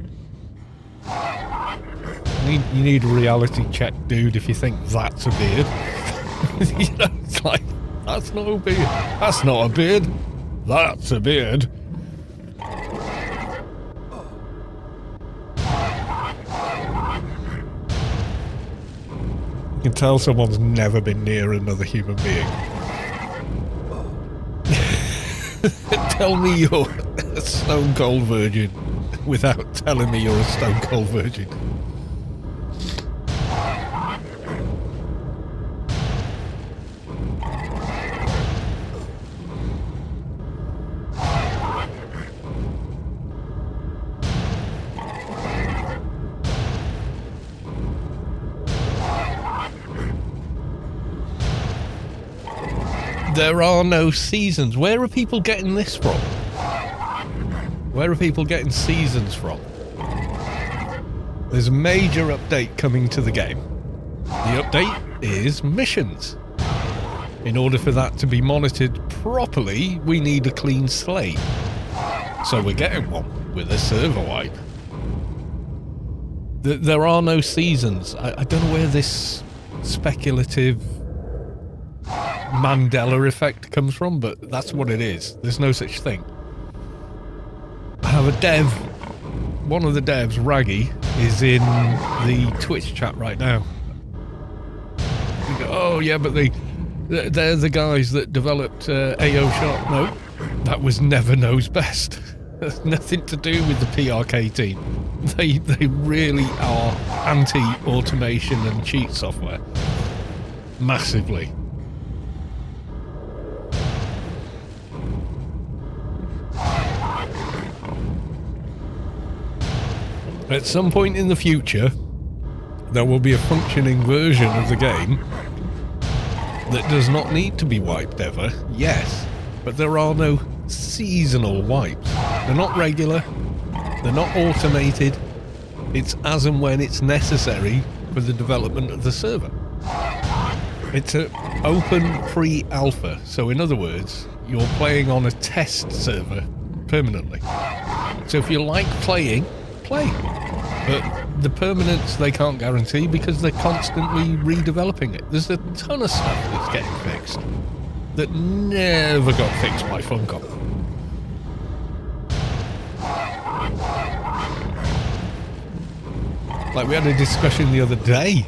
you need a reality check, dude, if you think that's a beard. You know, it's like, that's not a beard. That's not a beard. That's a beard. You can tell someone's never been near another human being. Tell me you're a stone cold virgin without telling me you're a stone cold virgin. There are no seasons. Where are people getting this from? Where are people getting seasons from? There's a major update coming to the game. The update is missions. In order for that to be monitored properly, we need a clean slate. So we're getting one with a server wipe. There are no seasons. I don't know where this speculative Mandela effect comes from, but that's what it is. There's no such thing. I have a dev, one of the devs, Raggy, is in the Twitch chat right now. You go, oh yeah, but they're the guys that developed AO Sharp. No, that was Never Knows Best. That's nothing to do with the PRK team. They really are anti-automation and cheat software. Massively. At some point in the future, there will be a functioning version of the game that does not need to be wiped ever, yes, but there are no seasonal wipes. They're not regular, they're not automated, it's as and when it's necessary for the development of the server. It's an open pre-alpha, so in other words, you're playing on a test server permanently. So if you like playing, play. But the permanence they can't guarantee because they're constantly redeveloping it. There's a ton of stuff that's getting fixed that never got fixed by Funcom. Like we had a discussion the other day.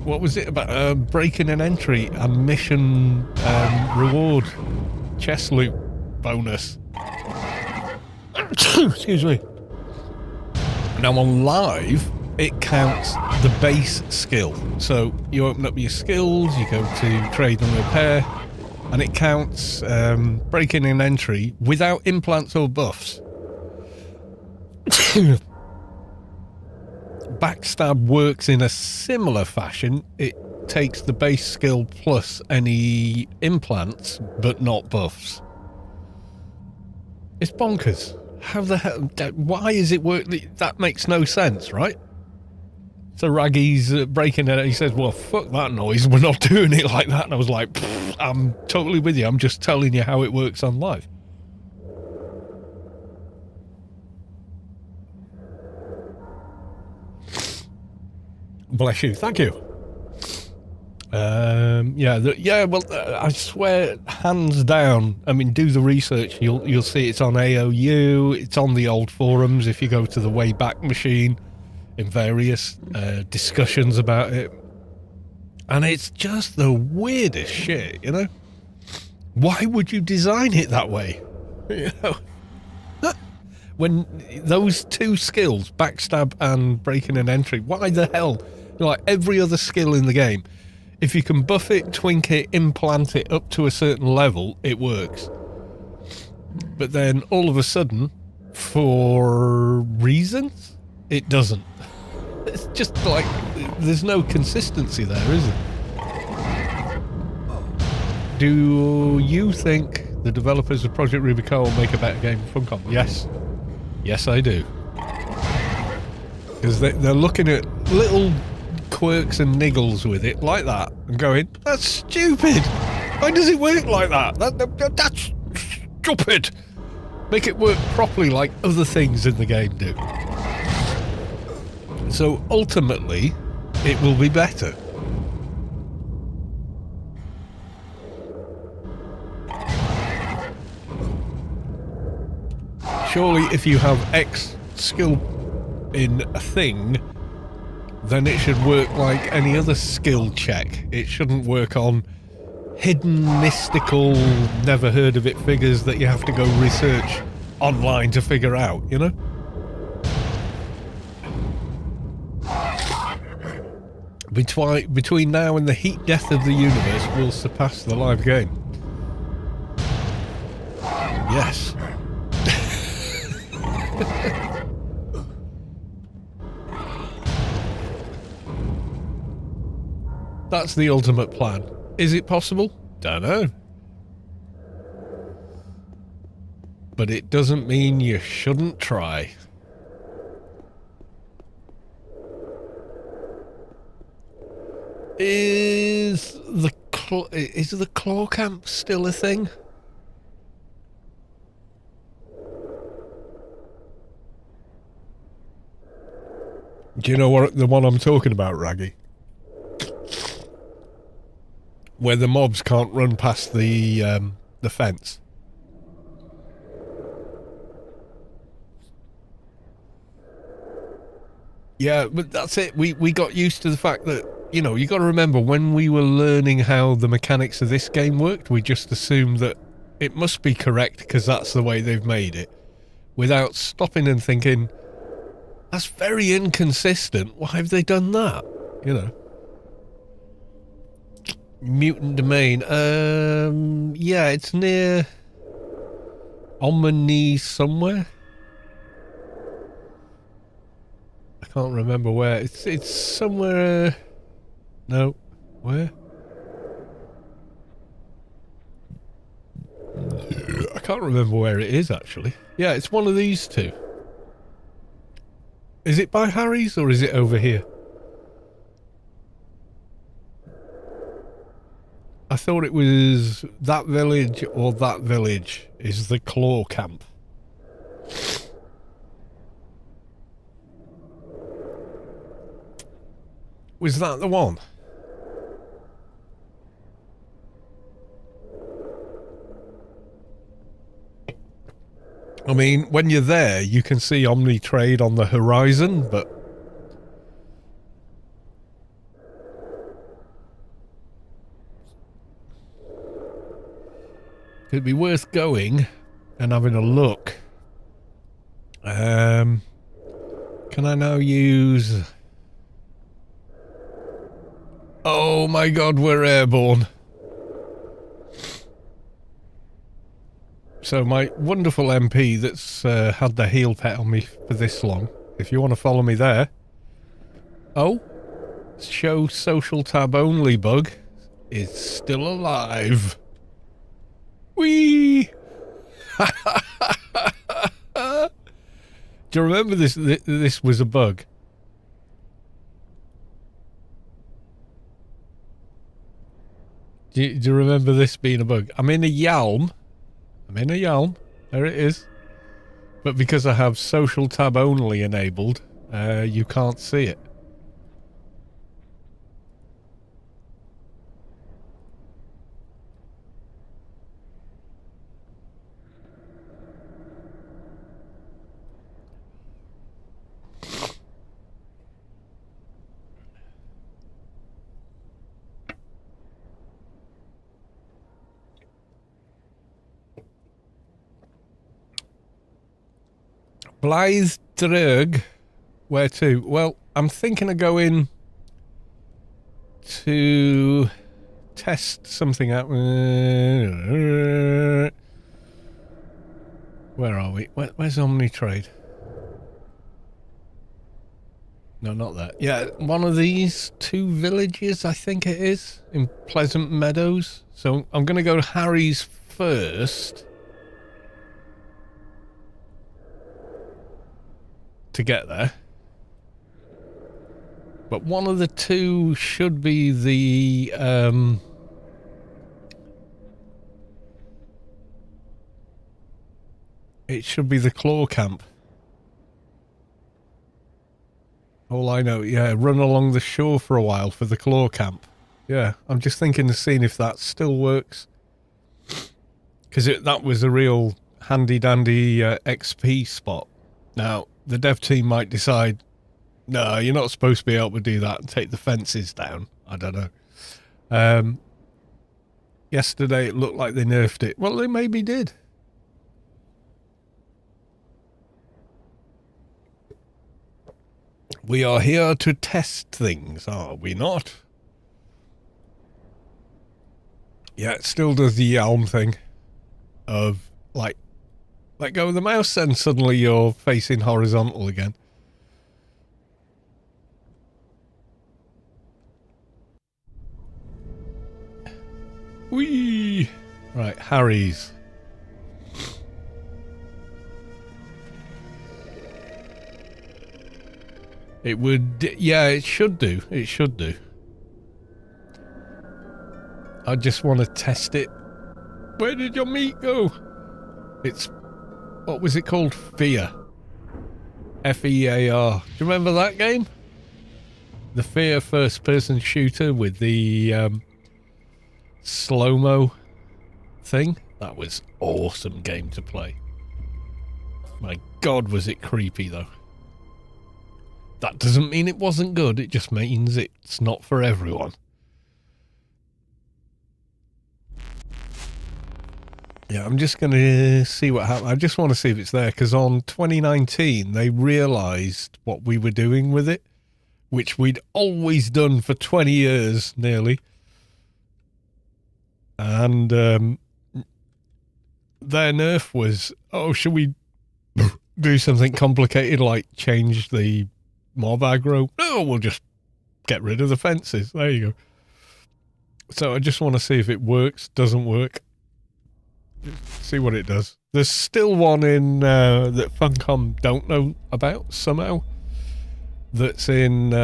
What was it about breaking an entry and mission reward chest loot bonus? Excuse me. Now on live, it counts the base skill. So you open up your skills, you go to trade and repair, and it counts breaking an entry without implants or buffs. Backstab works in a similar fashion. It takes the base skill plus any implants, but not buffs. It's bonkers. How the hell? Why is it work? That makes no sense, right? So Raggy's breaking it. He says, well, fuck that noise. We're not doing it like that. And I was like, I'm totally with you. I'm just telling you how it works on live. Bless you. Thank you. I swear, hands down. I mean, do the research. You'll see it's on AOU. It's on the old forums. If you go to the Wayback Machine, in various discussions about it, and it's just the weirdest shit. You know, why would you design it that way? You know, when those two skills, backstab and breaking an entry, why the hell? Like every other skill in the game, if you can buff it, twink it, implant it up to a certain level, it works. But then all of a sudden, for reasons, it doesn't. It's just like, there's no consistency there, is there? Do you think the developers of Project Rubi-ka will make a better game for Funcom? Yes. Yes, I do. Because they're looking at little quirks and niggles with it like that and going, that's stupid. Why does it work like that? That's stupid. Make it work properly like other things in the game do. So ultimately, it will be better. Surely if you have X skill in a thing, then it should work like any other skill check. It shouldn't work on hidden, mystical, never heard of it figures that you have to go research online to figure out, you know? Between now and the heat death of the universe, we'll surpass the live game. Yes. That's the ultimate plan. Is it possible? Don't know. But it doesn't mean you shouldn't try. Is the claw camp still a thing? Do you know what the one I'm talking about, Raggy? Where the mobs can't run past the fence. Yeah, but that's it. We got used to the fact that, you know, you got to remember when we were learning how the mechanics of this game worked, we just assumed that it must be correct because that's the way they've made it, without stopping and thinking, that's very inconsistent. Why have they done that? You know. Mutant Domain. Yeah, it's near Omni somewhere. I can't remember where. It's somewhere. No, where? I can't remember where it is actually. Yeah, it's one of these two. Is it by Harry's or is it over here? I thought it was that village or that village is the claw camp. Was that the one? I mean, when you're there, you can see Omnitrade on the horizon, but... it'd be worth going and having a look. Can I now use... oh my god, we're airborne. So my wonderful MP that's had the heel pet on me for this long, if you want to follow me there. Oh, show social tab only bug is still alive. Whee! Do you remember this? This was a bug. Do you remember this being a bug? I'm in a Yalm. There it is. But because I have social tab only enabled, you can't see it. Blythe Drug. Where to? Well, I'm thinking of going to test something out. Where are we? Where's Omnitrade? No, not that. Yeah, one of these two villages, I think it is, in Pleasant Meadows. So I'm going to go to Harry's first. To get there. But one of the two should be the it should be the claw camp. All I know, yeah, run along the shore for a while for the claw camp. Yeah, I'm just thinking of seeing if that still works. Because that was a real handy-dandy XP spot. Now, the dev team might decide, no, you're not supposed to be able to do that and take the fences down. I don't know. Yesterday it looked like they nerfed it. Well, they maybe did. We are here to test things, are we not? Yeah, it still does the Yalm thing of, like, let go of the mouse and suddenly you're facing horizontal again. Whee! Right, Harry's. It would, yeah, it should do. It should do. I just want to test it. Where did your meat go? It's, what was it called? Fear. F-E-A-R. Do you remember that game? The Fear first-person shooter with the slow-mo thing. That was awesome game to play. My God, was it creepy though. That doesn't mean it wasn't good. It just means it's not for everyone. Yeah, I'm just going to see what happens. I just want to see if it's there, because on 2019, they realised what we were doing with it, which we'd always done for 20 years, nearly. And their nerf was, oh, should we do something complicated, like change the mob aggro? No, we'll just get rid of the fences. There you go. So I just want to see if it works, doesn't work. See what it does. There's still one in that Funcom don't know about somehow. That's in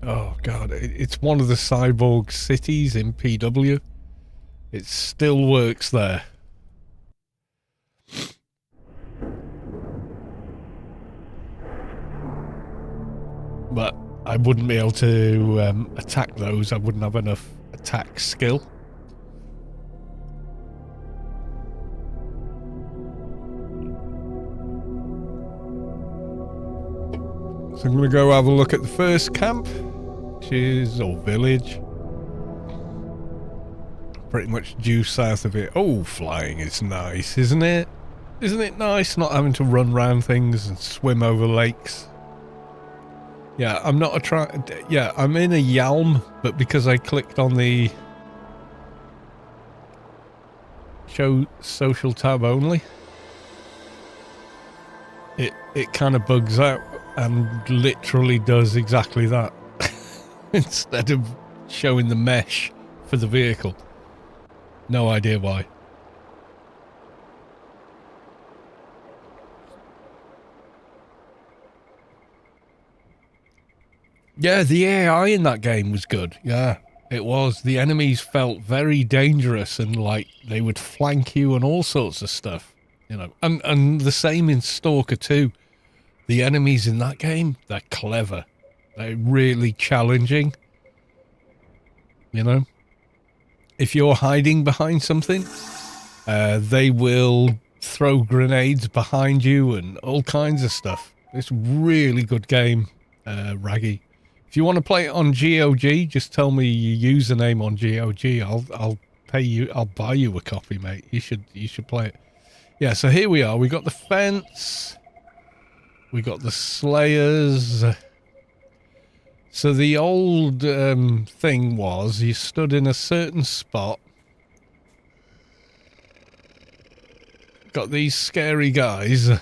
Oh god, it's one of the cyborg cities in PW. It still works there. But I wouldn't be able to attack those. I wouldn't have enough attack skill. So I'm going to go have a look at the first camp, which is, or village. Pretty much due south of it. Oh, flying is nice, isn't it? Isn't it nice not having to run around things and swim over lakes? Yeah, I'm not a yeah, I'm in a Yalm, but because I clicked on the show social tab only, it kind of bugs out and literally does exactly that. Instead of showing the mesh for the vehicle. No idea why. Yeah, the AI in that game was good. Yeah, it was. The enemies felt very dangerous and like they would flank you and all sorts of stuff. You know, and the same in Stalker 2. The enemies in that game, they're clever. They're really challenging. You know? If you're hiding behind something, they will throw grenades behind you and all kinds of stuff. It's a really good game, Raggy. If you want to play it on GOG, just tell me your username on GOG. I'll pay you. I'll buy you a copy, mate. You should play it. Yeah. So here we are. We got the fence. We got the Slayers. So the old thing was you stood in a certain spot. Got these scary guys and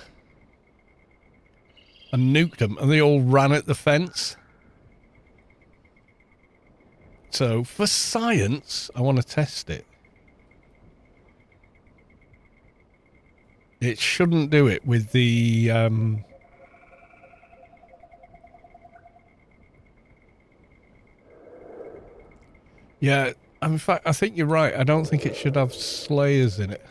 nuked them, and they all ran at the fence. So for science, I want to test it. It shouldn't do it with the yeah, in fact, I think you're right. I don't think it should have Slayers in it.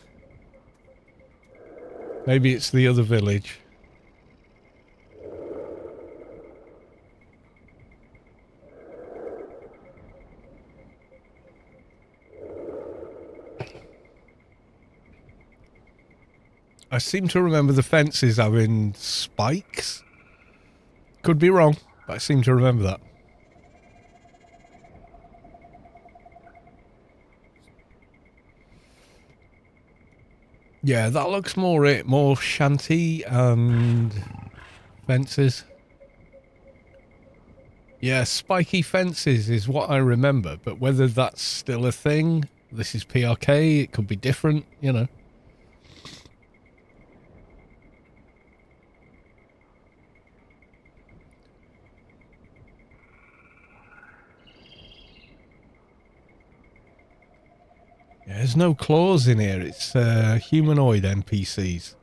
Maybe it's the other village. I seem to remember the fences having spikes. Could be wrong, but I seem to remember that. Yeah, that looks more it. More shanty and fences. Yeah, spiky fences is what I remember, but whether that's still a thing, this is PRK, it could be different, you know. Yeah, there's no claws in here, it's humanoid NPCs.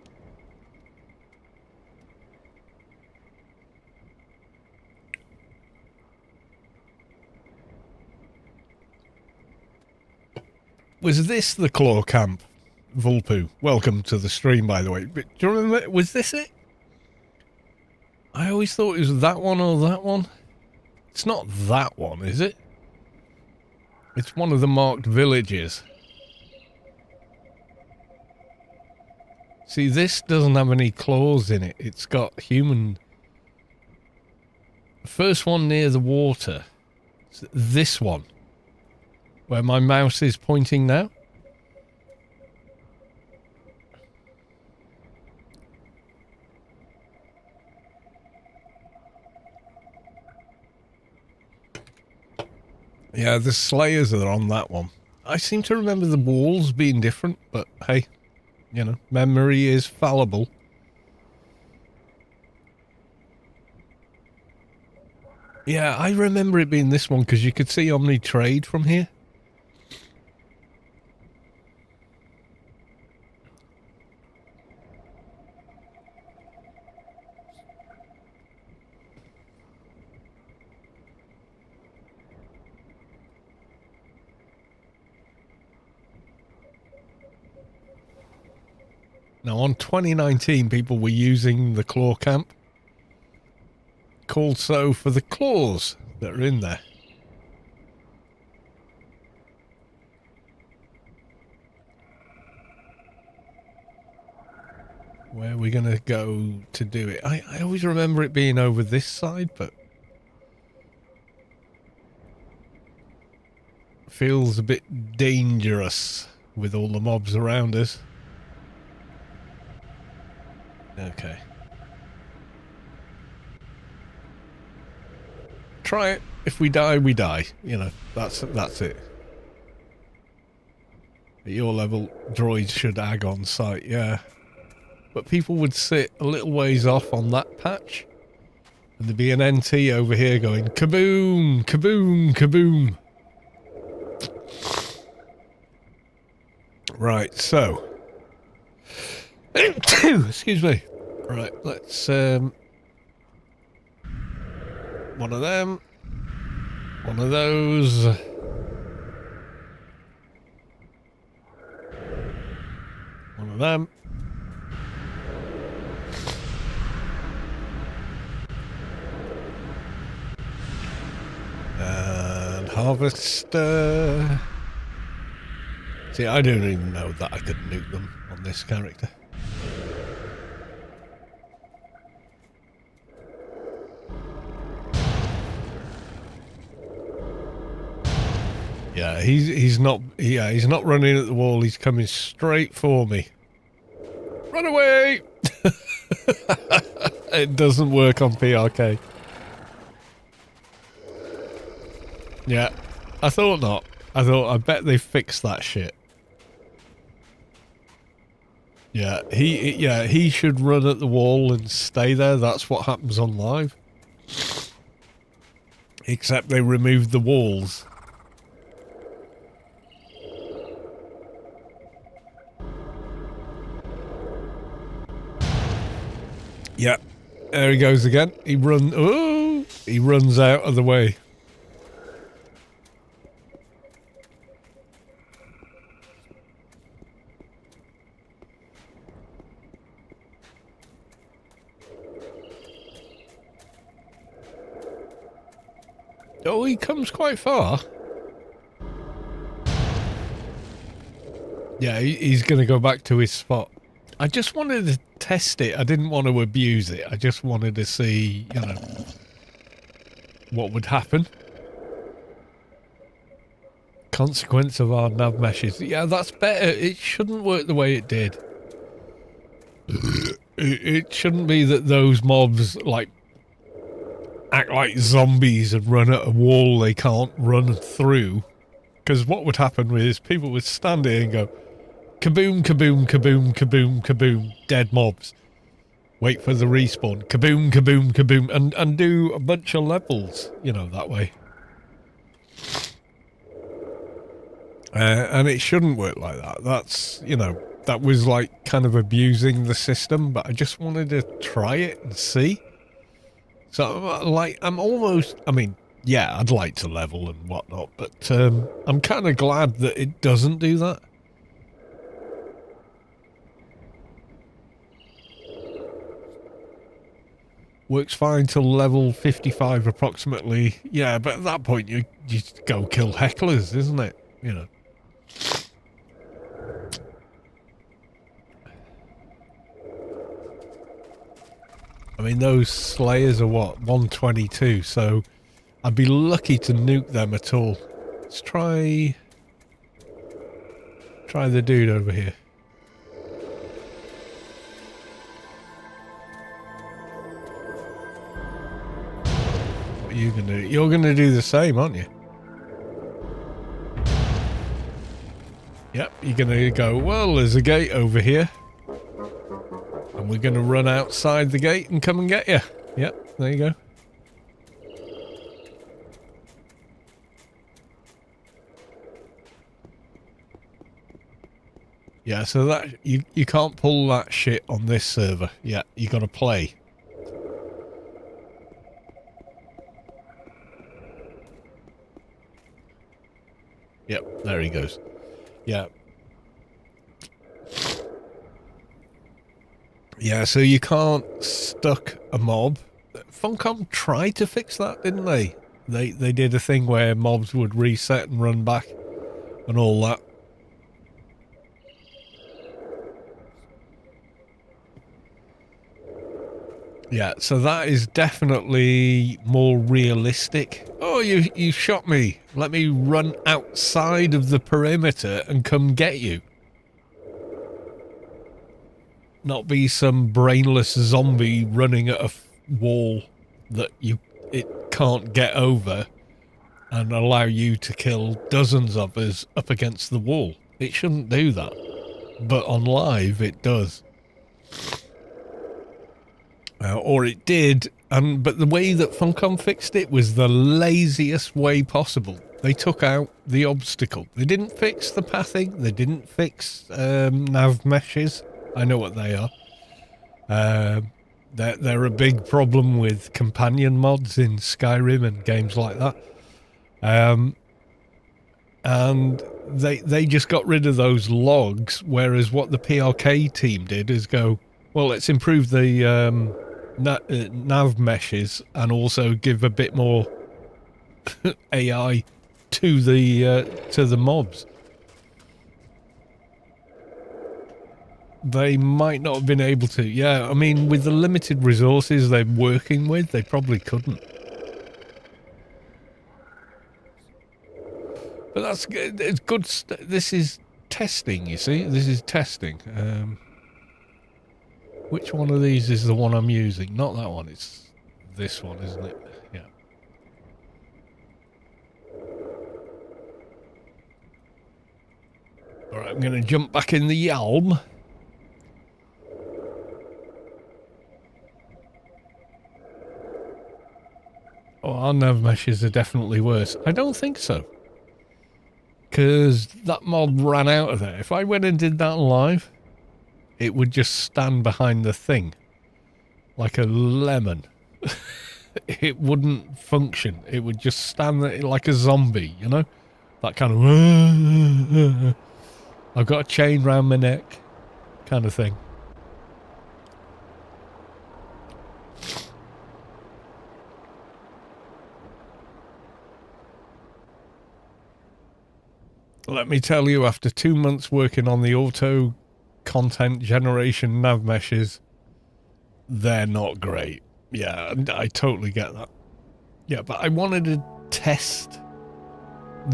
Was this the claw camp? Vulpu, welcome to the stream, by the way. But do you remember, was this it? I always thought it was that one or that one. It's not that one, is it? It's one of the marked villages. See, this doesn't have any claws in it. It's got human... The first one near the water. It's this one. Where my mouse is pointing now. Yeah, the Slayers are on that one. I seem to remember the walls being different, but hey, you know, memory is fallible. Yeah, I remember it being this one because you could see Omni Trade from here. Now, on 2019, people were using the claw camp, called so for the claws that are in there. Where are we going to go to do it? I always remember it being over this side, but feels a bit dangerous with all the mobs around us. Okay. Try it. If we die, we die. You know, that's it. At your level, droids should ag on sight, yeah. But people would sit a little ways off on that patch, and there'd be an NT over here going kaboom, kaboom, kaboom. Right, so. Excuse me. Right, let's, one of them. One of those. One of them. And harvester. See, I don't even know that I could nuke them on this character. Yeah, he's not running at the wall, he's coming straight for me. Run away! It doesn't work on PRK. Yeah, I thought not. I bet they fixed that shit. Yeah, he should run at the wall and stay there. That's what happens on live. Except they removed the walls. Yeah, there he goes again. He runs out of the way. Oh, he comes quite far. Yeah, he's going to go back to his spot. I just wanted to test it. I didn't want to abuse it. I just wanted to see, you know, what would happen. Consequence of our nav meshes. Yeah, that's better. It shouldn't work the way it did. It shouldn't be that those mobs, like, act like zombies and run at a wall they can't run through. Because what would happen is people would stand here and go, kaboom, kaboom, kaboom, kaboom, kaboom, dead mobs. Wait for the respawn, kaboom, kaboom, kaboom, and do a bunch of levels, you know, that way. And it shouldn't work like that. That's, you know, that was like kind of abusing the system, but I just wanted to try it and see. So, like, I'm almost, I mean, yeah, I'd like to level and whatnot, but I'm kind of glad that it doesn't do that. Works fine till level 55 approximately. Yeah, but at that point you just go kill hecklers, isn't it? You know. I mean, those slayers are what? 122, so I'd be lucky to nuke them at all. Let's try the dude over here. What are you gonna do? You're gonna do the same, aren't you? Yep, you're gonna go, well, there's a gate over here. And we're gonna run outside the gate and come and get you. Yep, there you go. Yeah, so that you can't pull that shit on this server. Yeah, you gotta play. Yep, there he goes. Yeah. Yeah, so you can't stuck a mob. Funcom tried to fix that, didn't they? They did a thing where mobs would reset and run back and all that. Yeah, so that is definitely more realistic. Oh, you shot me. Let me run outside of the perimeter and come get you. Not be some brainless zombie running at a wall that it can't get over and allow you to kill dozens of us up against the wall. It shouldn't do that. But on live, it does. Or it did, but the way that Funcom fixed it was the laziest way possible. They took out the obstacle. They didn't fix the pathing. They didn't fix nav meshes. I know what they are. They're a big problem with companion mods in Skyrim and games like that. And they just got rid of those logs, whereas what the PRK team did is go, well, let's improve the nav meshes and also give a bit more AI to the mobs. They might not have been able to. Yeah, I mean, with the limited resources they're working with, they probably couldn't. But that's good. It's good. This is testing, you see. This is testing. Which one of these is the one I'm using? Not that one. It's this one, isn't it? Yeah. All right, I'm going to jump back in the Yalm. Oh, our nav meshes are definitely worse. I don't think so. Because that mob ran out of there. If I went and did that live, it would just stand behind the thing. Like a lemon. It wouldn't function. It would just stand there like a zombie, you know? That kind of... I've got a chain round my neck kind of thing. Let me tell you, after 2 months working on the auto content generation nav meshes, they're not great. Yeah, I totally get that. Yeah, but I wanted to test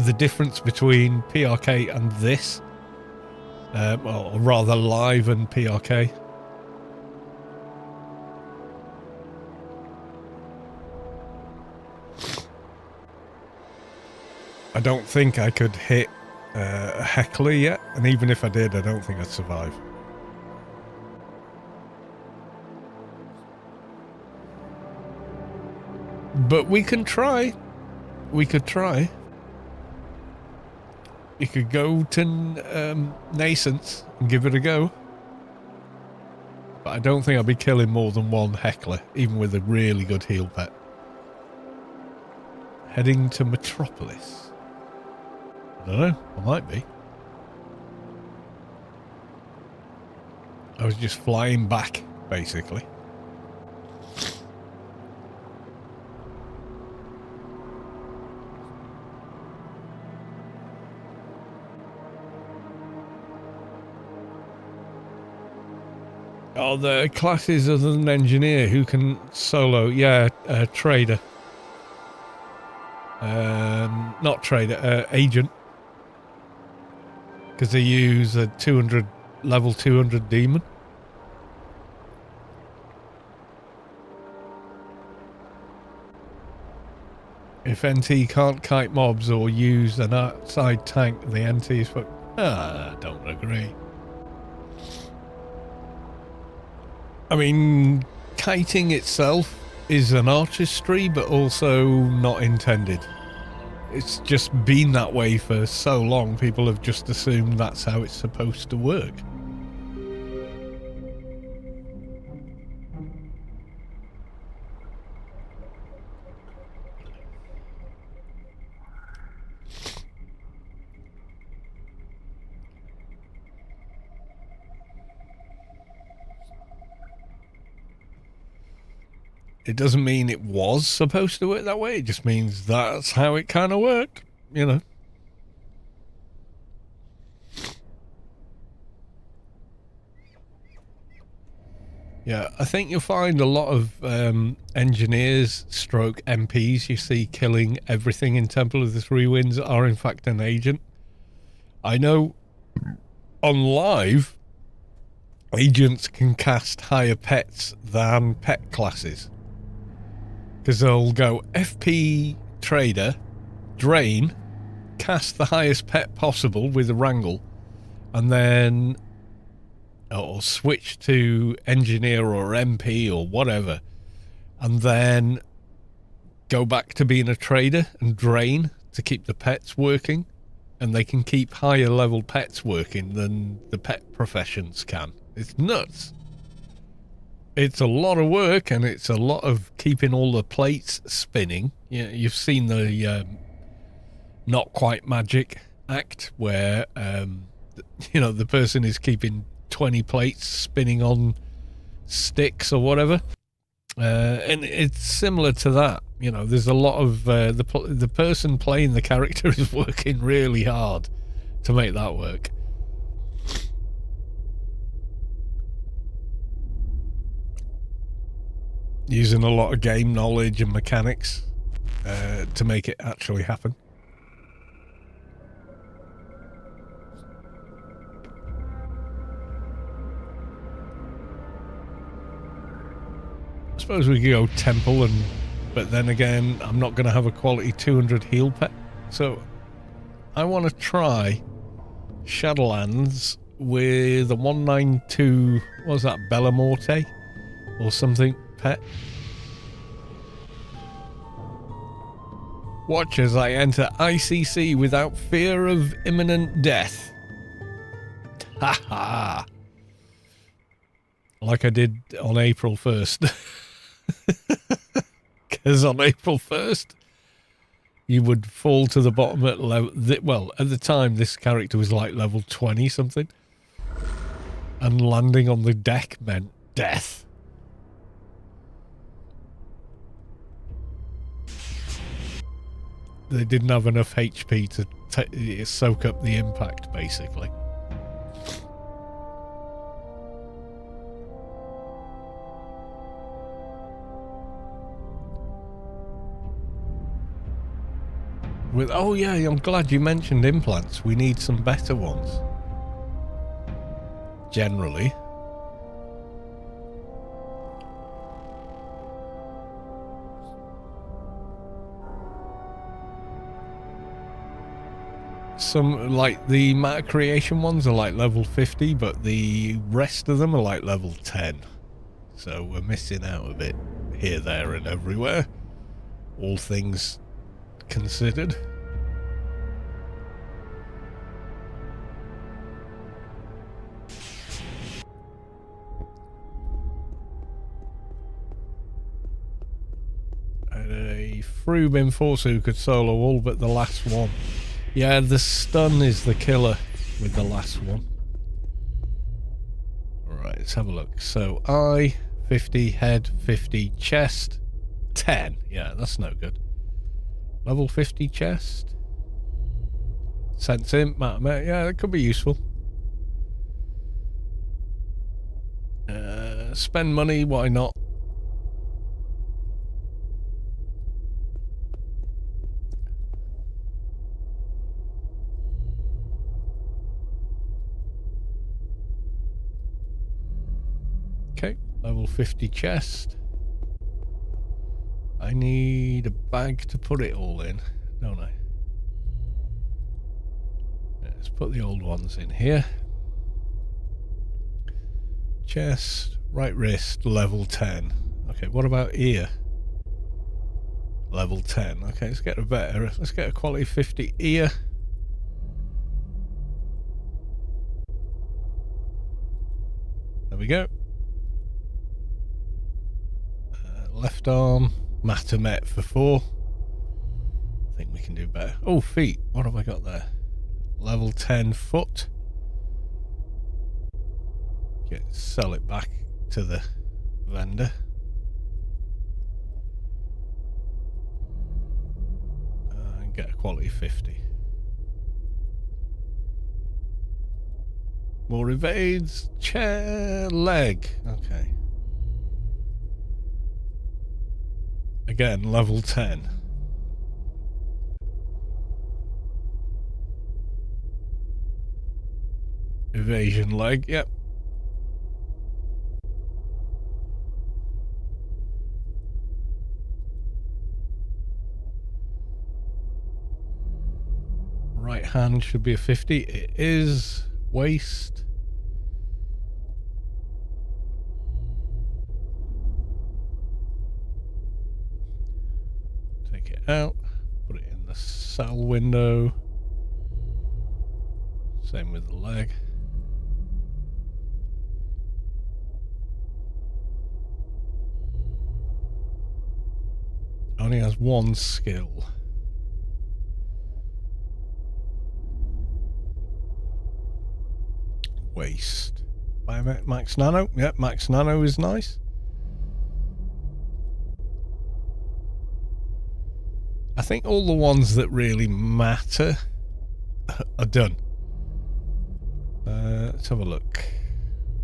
the difference between PRK and this. Or rather live and PRK. I don't think I could hit a Heckler yet, and even if I did, I don't think I'd survive. But we can try. We could try. You could go to Nascence and give it a go. But I don't think I'd be killing more than one Heckler, even with a really good heal pet. Heading to Metropolis. I don't know. I might be. I was just flying back, basically. Oh, the classes other than engineer who can solo. Yeah, trader. Not trader, agent. Because they use a level 200 demon. If NT can't kite mobs or use an outside tank, the NT is fucked. I don't agree. I mean, kiting itself is an artistry, but also not intended. It's just been that way for so long, people have just assumed that's how it's supposed to work. It doesn't mean it was supposed to work that way. It just means that's how it kind of worked, you know. Yeah, I think you'll find a lot of engineers stroke MPs you see killing everything in Temple of the Three Winds are in fact an agent. I know on live, agents can cast higher pets than pet classes. Because they'll go FP Trader, Drain, cast the highest pet possible with a wrangle, and then or switch to engineer or MP or whatever, and then go back to being a trader and drain to keep the pets working, and they can keep higher level pets working than the pet professions can. It's nuts. It's a lot of work, and it's a lot of keeping all the plates spinning. You've seen the not quite magic act where the person is keeping 20 plates spinning on sticks or whatever, and it's similar to that. There's a lot of the person playing the character is working really hard to make that work. Using a lot of game knowledge and mechanics to make it actually happen. I suppose we could go temple, but then again, I'm not going to have a quality 200 heal pet. So I want to try Shadowlands with a 192, what was that, Bellamorte or something pet. Watch as I enter ICC without fear of imminent death. Ha ha! Like I did on April 1st. Because on April 1st, you would fall to the bottom at level... Well, at the time, this character was like level 20 something. And landing on the deck meant death. They didn't have enough HP to soak up the impact, basically. Oh yeah, I'm glad you mentioned implants. We need some better ones. Generally. Some, like the matter creation ones are like level 50, but the rest of them are like level 10. So we're missing out a bit here, there and everywhere. All things considered. And a Frube Enforcer who could solo all but the last one. Yeah, the stun is the killer with the last one. Alright, let's have a look. So eye, 50, head, 50, chest, 10. Yeah, that's no good. Level 50 chest. Sense imp, matter. Yeah, that could be useful. Spend money, why not? Okay, level 50 chest. I need a bag to put it all in, don't I? Let's put the old ones in here. Chest, right wrist, level 10. Okay, what about ear? Level 10. Okay, let's get a quality 50 ear. There we go. Left arm, Matamet for 4. I think we can do better. Oh, feet. What have I got there? Level 10 foot. Okay, sell it back to the vendor. get a quality 50. More evades. Chair. Leg. Okay. Again, level 10. Evasion leg, yep. Right hand should be a 50. It is. Waist. Take it out. Put it in the cell window. Same with the leg. Only has one skill. Waist. Max Nano. Yep, Max Nano is nice. I think all the ones that really matter are done. Let's have a look.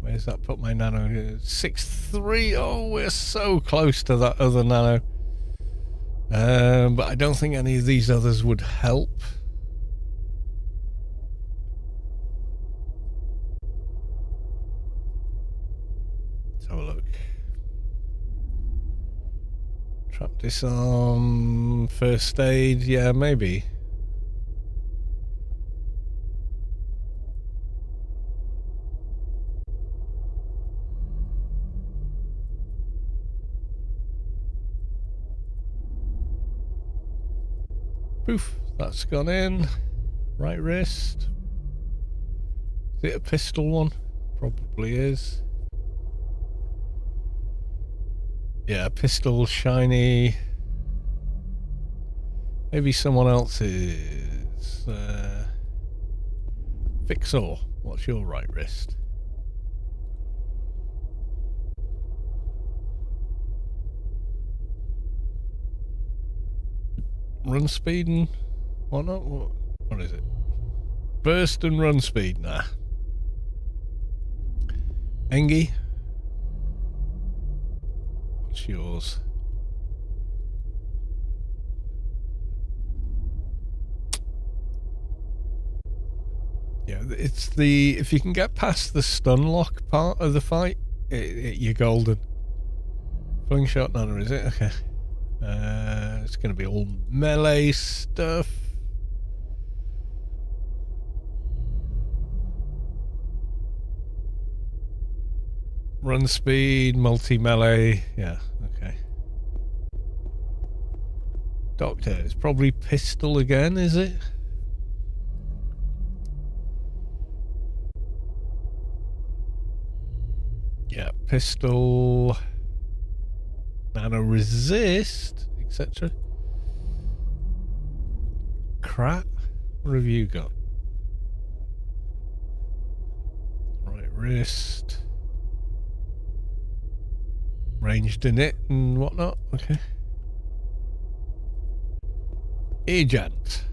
Where's that put my Nano? 6.3. Oh, we're so close to that other Nano. But I don't think any of these others would help. Let's have a look. Trap disarm, first aid, yeah, maybe. Poof, that's gone in. Right wrist. Is it a pistol one? Probably is. Yeah, pistol, shiny. Maybe someone else's. Fixor, what's your right wrist? Run speed and whatnot? What is it? Burst and run speed? Nah. Engie? What's yours? Yeah, it's the... If you can get past the stun lock part of the fight, you're golden. Fling shot nano, is it? Okay. It's going to be all melee stuff. Run speed, multi-melee. Yeah, okay. Doctor, it's probably pistol again, is it? Yeah, pistol... Nano resist, etc. Crap. What have you got? Right wrist. Ranged in it and whatnot. Okay. Agent.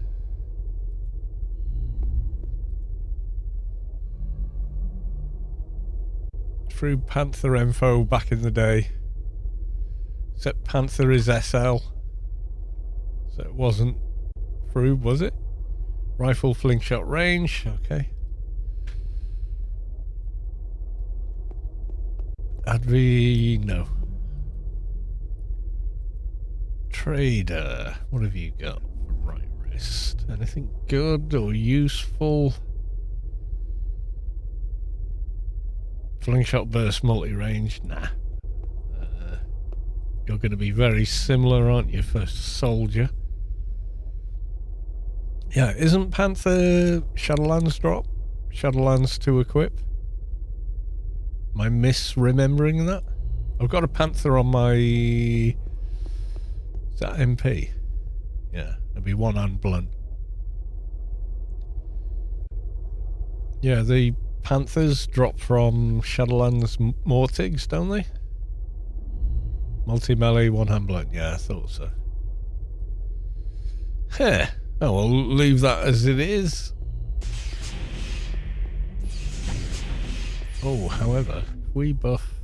Through Panther info back in the day. Except Panther is SL. So it wasn't through, was it? Rifle fling shot range, okay. Advi, no. Trader, what have you got for right wrist? Anything good or useful? Fling shot burst multi-range, nah. You're going to be very similar, aren't you, for soldier? Yeah, isn't Panther Shadowlands drop? Shadowlands to equip? Am I misremembering that? I've got a Panther on my... Is that MP? Yeah, it'll be one-hand blunt. Yeah, the Panthers drop from Shadowlands Mortigs, don't they? Multi-melee, one-hand blunt. Yeah, I thought so. Heh. Oh, we'll leave that as it is. Oh, however, if we buff...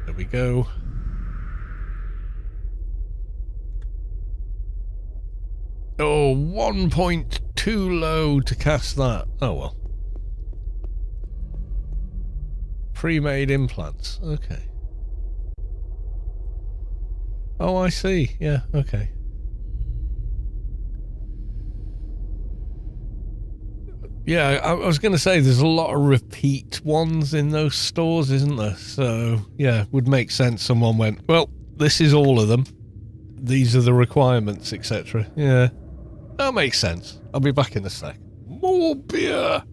There we go. Oh, 1.2 low to cast that. Oh, well. Pre-made implants. Okay. Oh, I see. Yeah, okay. Yeah, I was going to say there's a lot of repeat ones in those stores, isn't there? So, yeah, would make sense someone went, well, this is all of them. These are the requirements, etc. Yeah, that makes sense. I'll be back in a sec. More beer!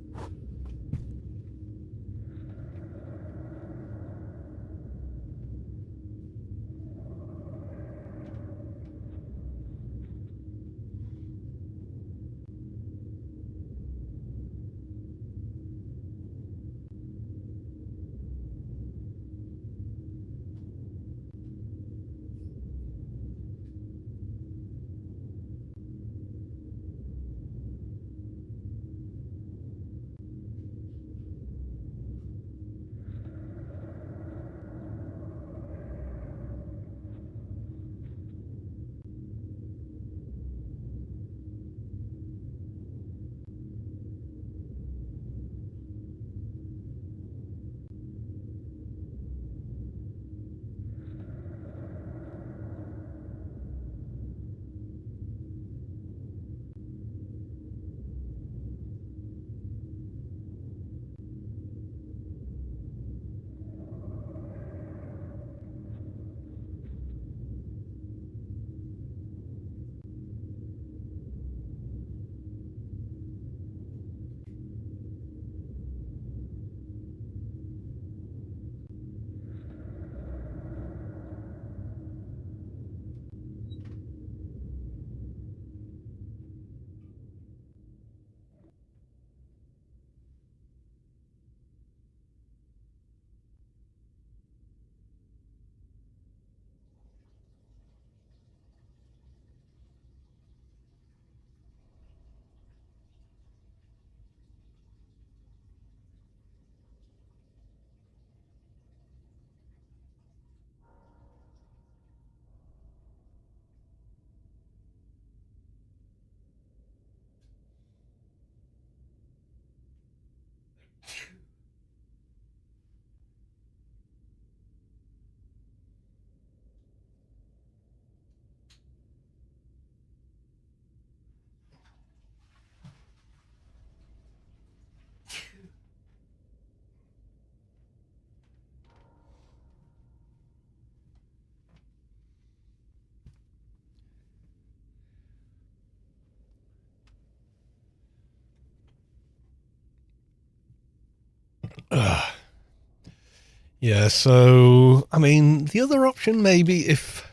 Yeah, so, I mean, the other option maybe if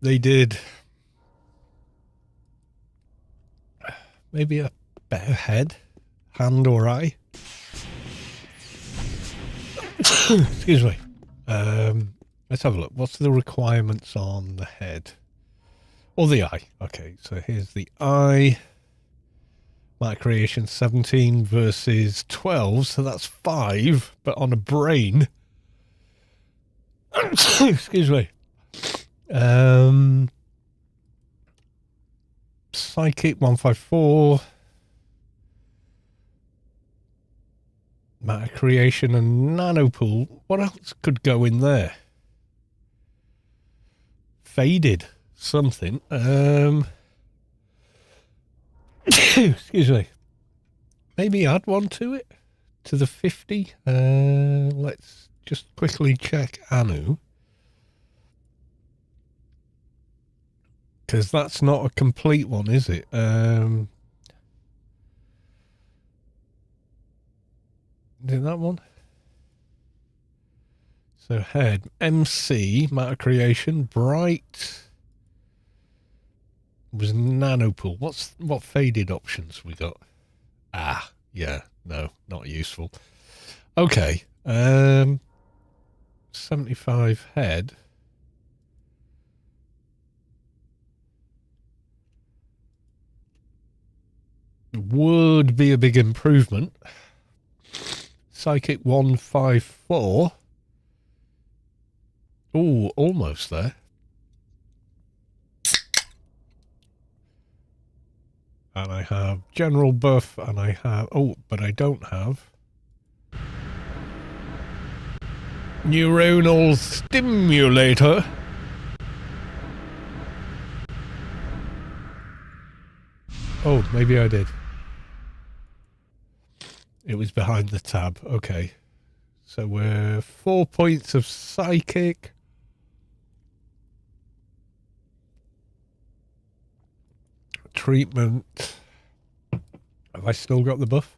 they did maybe a better head, hand or eye. Excuse me. Let's have a look. What's the requirements on the head? Or the eye. Okay, so here's the eye. My creation 17 versus 12, so that's 5, but on a brain. Excuse me. Psychic 154. Matter creation and nanopool. What else could go in there? Faded something. Excuse me. Maybe add one to it, to the 50. Let's just quickly check Anu, because that's not a complete one, is it? Did that one? So head, MC, matter creation, bright was nanopool. What faded options we got? Ah, yeah, no, not useful. Okay, 75 head. would be a big improvement. Psychic 154. Oh, almost there. And I have general buff, and I have... Oh, but I don't have... neuronal stimulator. Oh, maybe I did. It was behind the tab. Okay. So we're 4 points of psychic. Treatment. Have I still got the buff?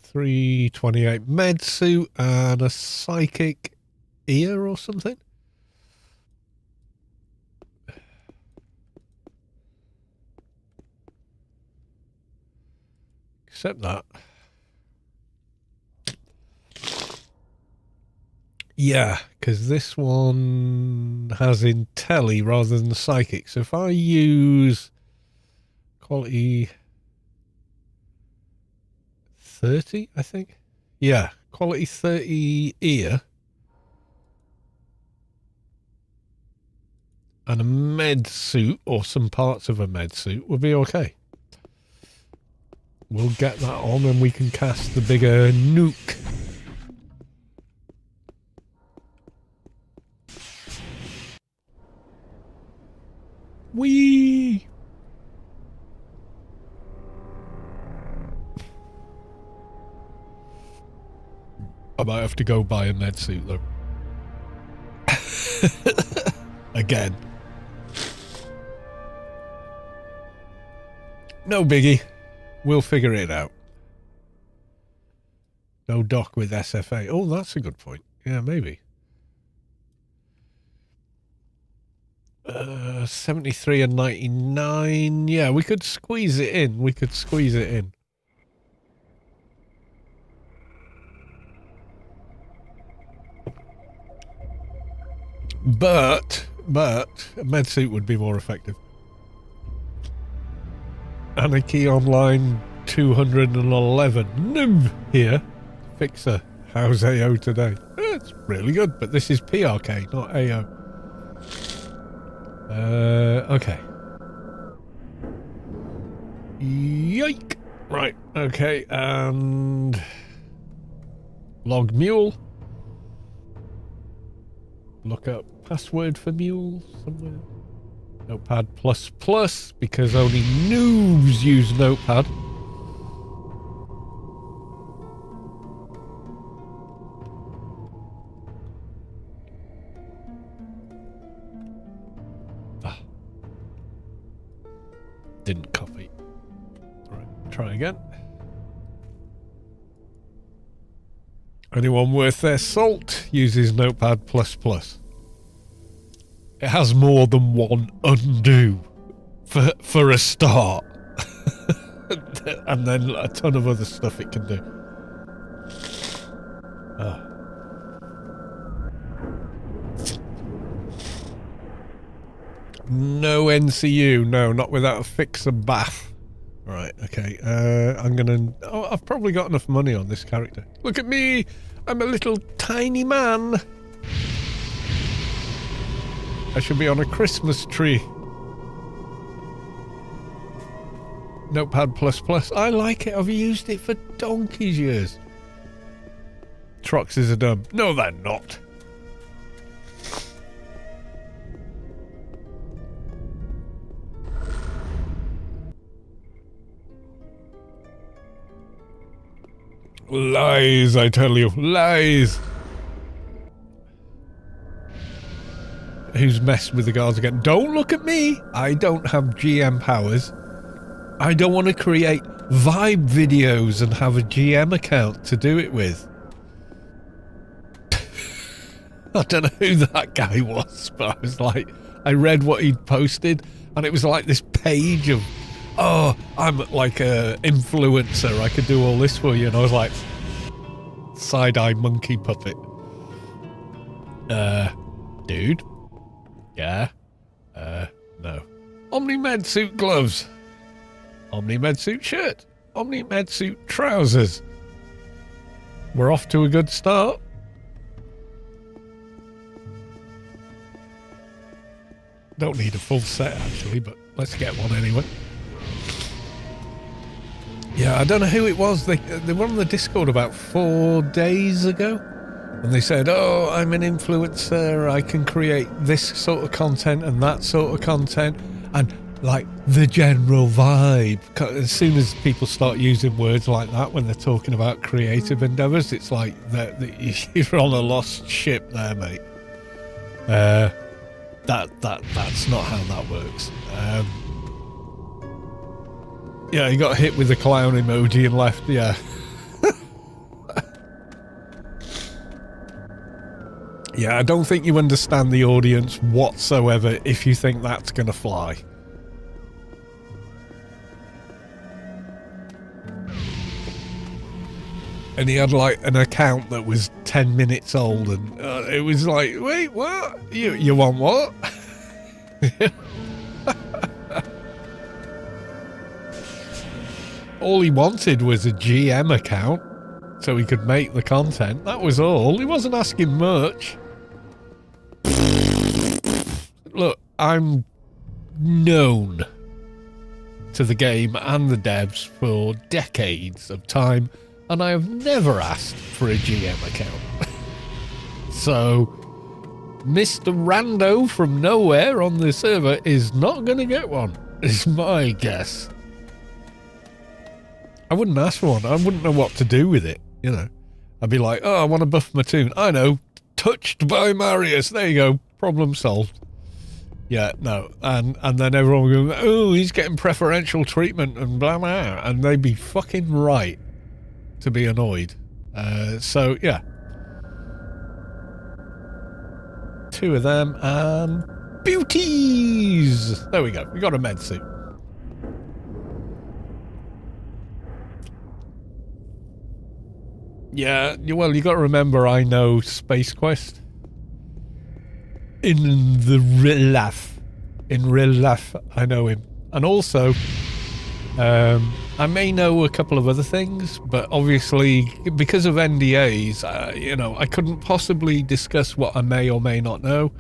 328 med suit and a psychic ear or something? Except that. Yeah, because this one has Intelli rather than psychic. So if I use quality 30, I think. Yeah, quality 30 ear. And a med suit, or some parts of a med suit, will be okay. We'll get that on and we can cast the bigger nuke. Whee! I might have to go buy a med suit though. Again. No biggie. We'll figure it out. No dock with SFA. Oh, that's a good point. Yeah, maybe. 73 and 99. Yeah, we could squeeze it in. We could squeeze it in. But a med suit would be more effective. Anarchy Online 211 here. Fixer. How's AO today? It's really good, but this is PRK, not AO. Okay. Yike. Right, okay, and log mule. Look up password for mule somewhere. Notepad++, because only noobs use Notepad. Ah. Didn't copy. Right, try again. Anyone worth their salt uses Notepad++. It has more than one undo for a start. And then a ton of other stuff it can do. No NCU, no, not without a fixer bath. Right, okay, I'm gonna... Oh, I've probably got enough money on this character. Look at me! I'm a little tiny man! I should be on a Christmas tree. Notepad++. I like it. I've used it for donkey's years. Troxes are dumb. No, they're not. Lies, I tell you. Lies. Who's messed with the guards again? Don't look at me. I don't have GM powers. I don't want to create vibe videos and have a GM account to do it with. I don't know who that guy was, but I was like, I read what he'd posted and it was like this page of, oh, I'm like a influencer. I could do all this for you. And I was like, side-eye monkey puppet. Dude. Yeah. No. Omni Med Suit gloves. Omni Med Suit shirt. Omni Med Suit trousers. We're off to a good start. Don't need a full set actually, but let's get one anyway. Yeah, I don't know who it was. They were on the Discord about 4 days ago, and they said, "Oh, I'm an influencer. I can create this sort of content and that sort of content," and like the general vibe. As soon as people start using words like that when they're talking about creative endeavors, it's like that you're on a lost ship there, mate. That's not how that works. Yeah, he got hit with the clown emoji and left. Yeah. Yeah, I don't think you understand the audience whatsoever if you think that's gonna fly. And he had like an account that was 10 minutes old, and it was like, wait, what? You want what? All he wanted was a GM account so he could make the content. That was all. He wasn't asking much. Look, I'm known to the game and the devs for decades of time, and I have never asked for a GM account. So, Mr. Rando from nowhere on the server is not going to get one, is my guess. I wouldn't ask for one. I wouldn't know what to do with it, you know. I'd be like, oh, I want to buff my toon. I know. Touched by Marius. There you go. Problem solved. Yeah, no. And then everyone would go, oh, he's getting preferential treatment and blah, blah. And they'd be fucking right to be annoyed. So, yeah. 2 of them and beauties. There we go. We got a med suit. Yeah, well, you got to remember, I know Space Quest. In the real life. In real life, I know him. And also, I may know a couple of other things, but obviously, because of NDAs, you know, I couldn't possibly discuss what I may or may not know.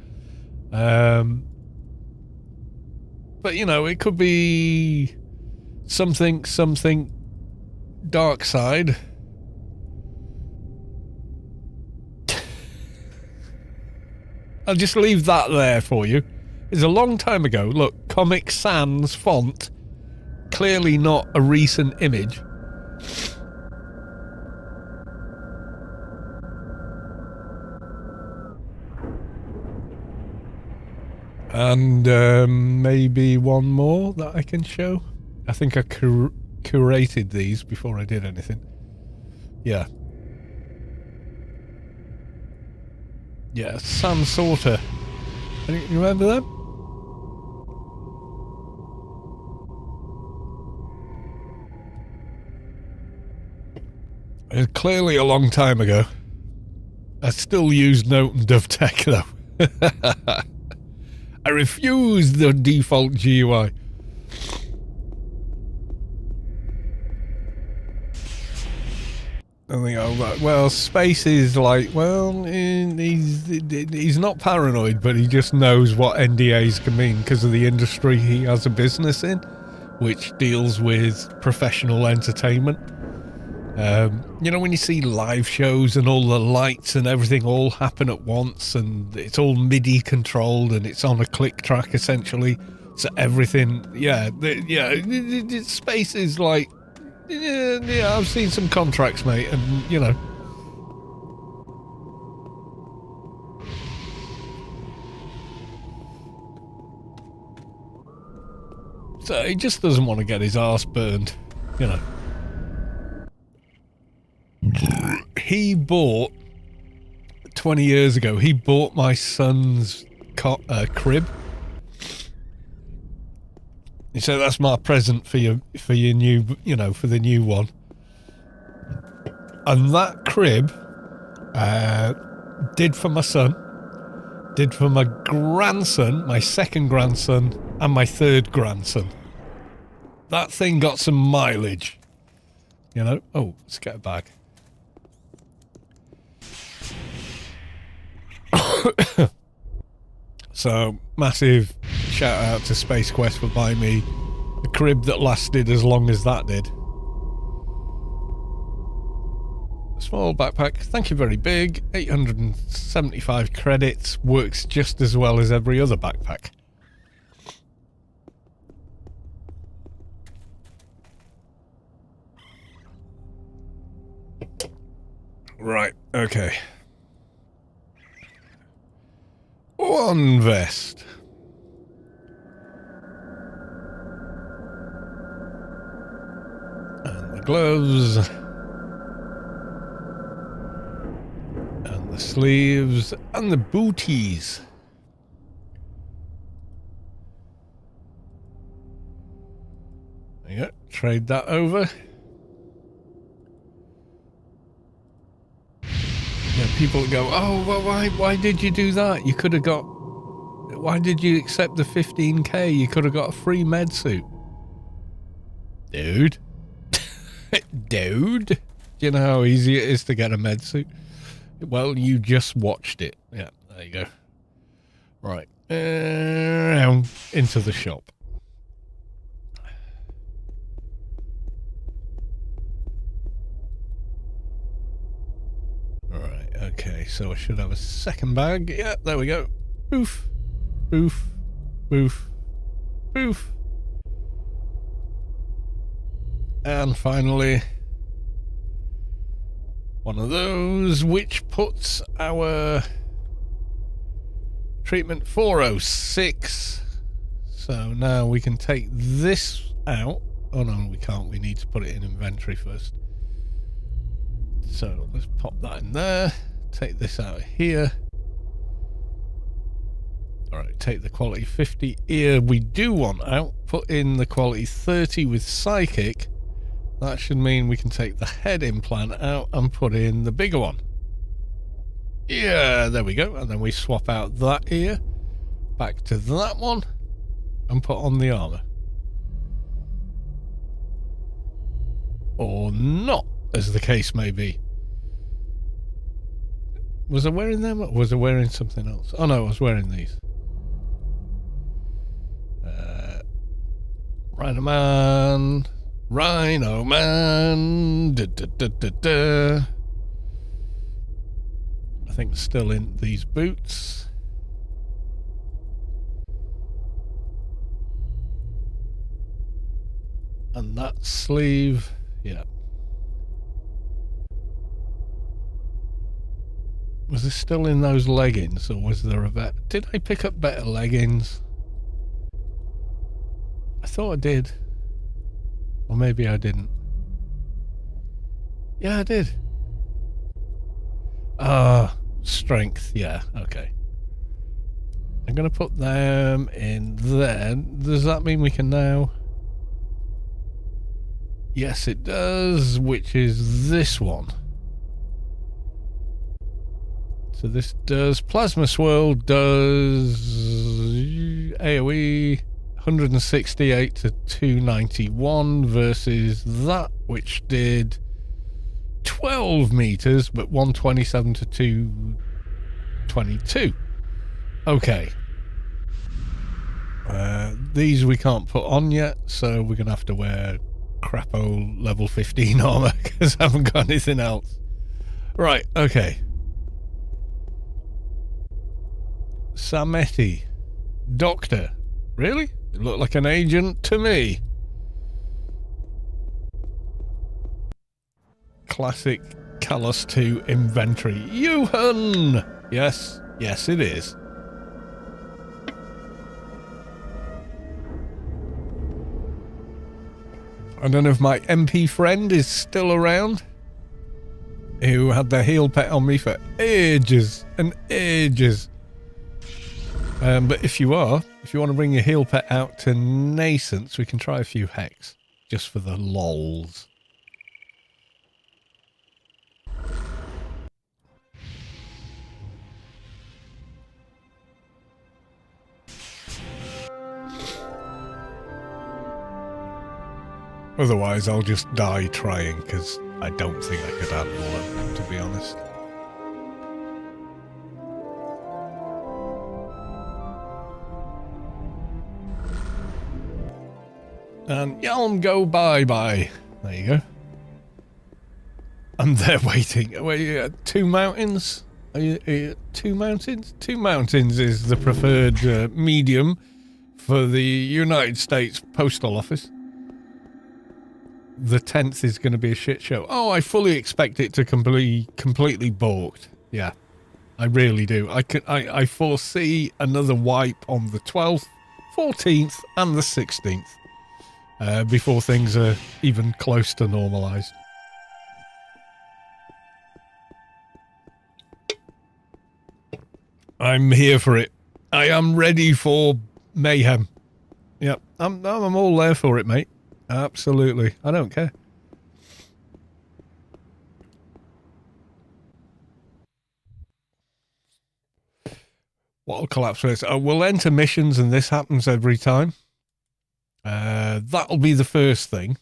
But, you know, it could be something dark side. I'll just leave that there for you. It's a long time ago. Look, Comic Sans font. Clearly not a recent image. And maybe one more that I can show. I think I curated these before I did anything. Yeah. Yeah, Sam Sorter. You remember them? It was clearly a long time ago. I still use Note and Dove Tech though. I refuse the default GUI. I think, oh, well, Space is like, well, he's not paranoid, but he just knows what NDAs can mean because of the industry he has a business in, which deals with professional entertainment. You know, when you see live shows and all the lights and everything all happen at once, and it's all MIDI controlled and it's on a click track essentially, so everything, Space is like, yeah, I've seen some contracts, mate, and, you know. So he just doesn't want to get his arse burned, you know. He bought, 20 years ago, he bought my son's crib. He said, that's my present for your new, you know, for the new one. And that crib did for my son, did for my grandson, my second grandson, And my third grandson. That thing got some mileage. You know? Oh, let's get a bag. So, massive shout out to Space Quest for buying me a crib that lasted as long as that did. Small backpack, thank you very big. 875 credits, works just as well as every other backpack. Right, okay. One vest. And the gloves. And the sleeves. And the booties. There you go. Trade that over. Yeah, people go, oh, well, why did you do that? You could have got... Why did you accept the 15k? You could have got a free med suit. Dude. Dude. Do you know how easy it is to get a med suit? Well, you just watched it. Yeah, there you go. Right. Into the shop. Right, okay, so I should have a second bag. Yeah, there we go. Boof. Boof. Boof. Boof. And finally, one of those, which puts our treatment 406. So now we can take this out. Oh no, we can't. We need to put it in inventory first. So let's pop that in there. Take this out of here. Alright, take the quality 50 ear we do want out. Put in the quality 30 with psychic. That should mean we can take the head implant out and put in the bigger one. Yeah, there we go. And then we swap out that ear back to that one and put on the armor. Or not, as the case may be. Was I wearing them or was I wearing something else? Oh no, I was wearing these. Rhino Man. Rhino Man. Da, da, da, da, da. I think still in these boots. And that sleeve. Yeah. Was this still in those leggings or was there a better... Did I pick up better leggings? I thought I did. Or maybe I didn't. Yeah, I did. Strength. Yeah, okay. I'm going to put them in there. Does that mean we can now... Yes, it does, which is this one. So this does... Plasma Swirl does... AoE... 168 to 291 versus that which did 12 meters but 127 to 222. Okay. These we can't put on yet, so we're gonna have to wear crapo level 15 armor because I haven't got anything else. Right, okay. Sametti. Doctor. Really? You look like an agent to me. Classic Callus 2 inventory. Johan! Yes, yes it is. I don't know if my MP friend is still around, who had their heel pet on me for ages and ages. But if you want to bring your heel pet out to nascence, we can try a few hex, just for the lols. Otherwise, I'll just die trying, because I don't think I could handle them, to be honest. And Yalm go bye-bye. There you go. And they're waiting. Wait, 2 mountains? Are you 2 mountains? 2 mountains is the preferred medium for the United States Postal Office. The 10th is going to be a shit show. Oh, I fully expect it to completely balked. Yeah, I really do. I foresee another wipe on the 12th, 14th, and the 16th. Before things are even close to normalised. I'm here for it. I am ready for mayhem. Yep, I'm all there for it, mate. Absolutely. I don't care. What'll collapse first? We'll enter missions and this happens every time. That'll be the first thing.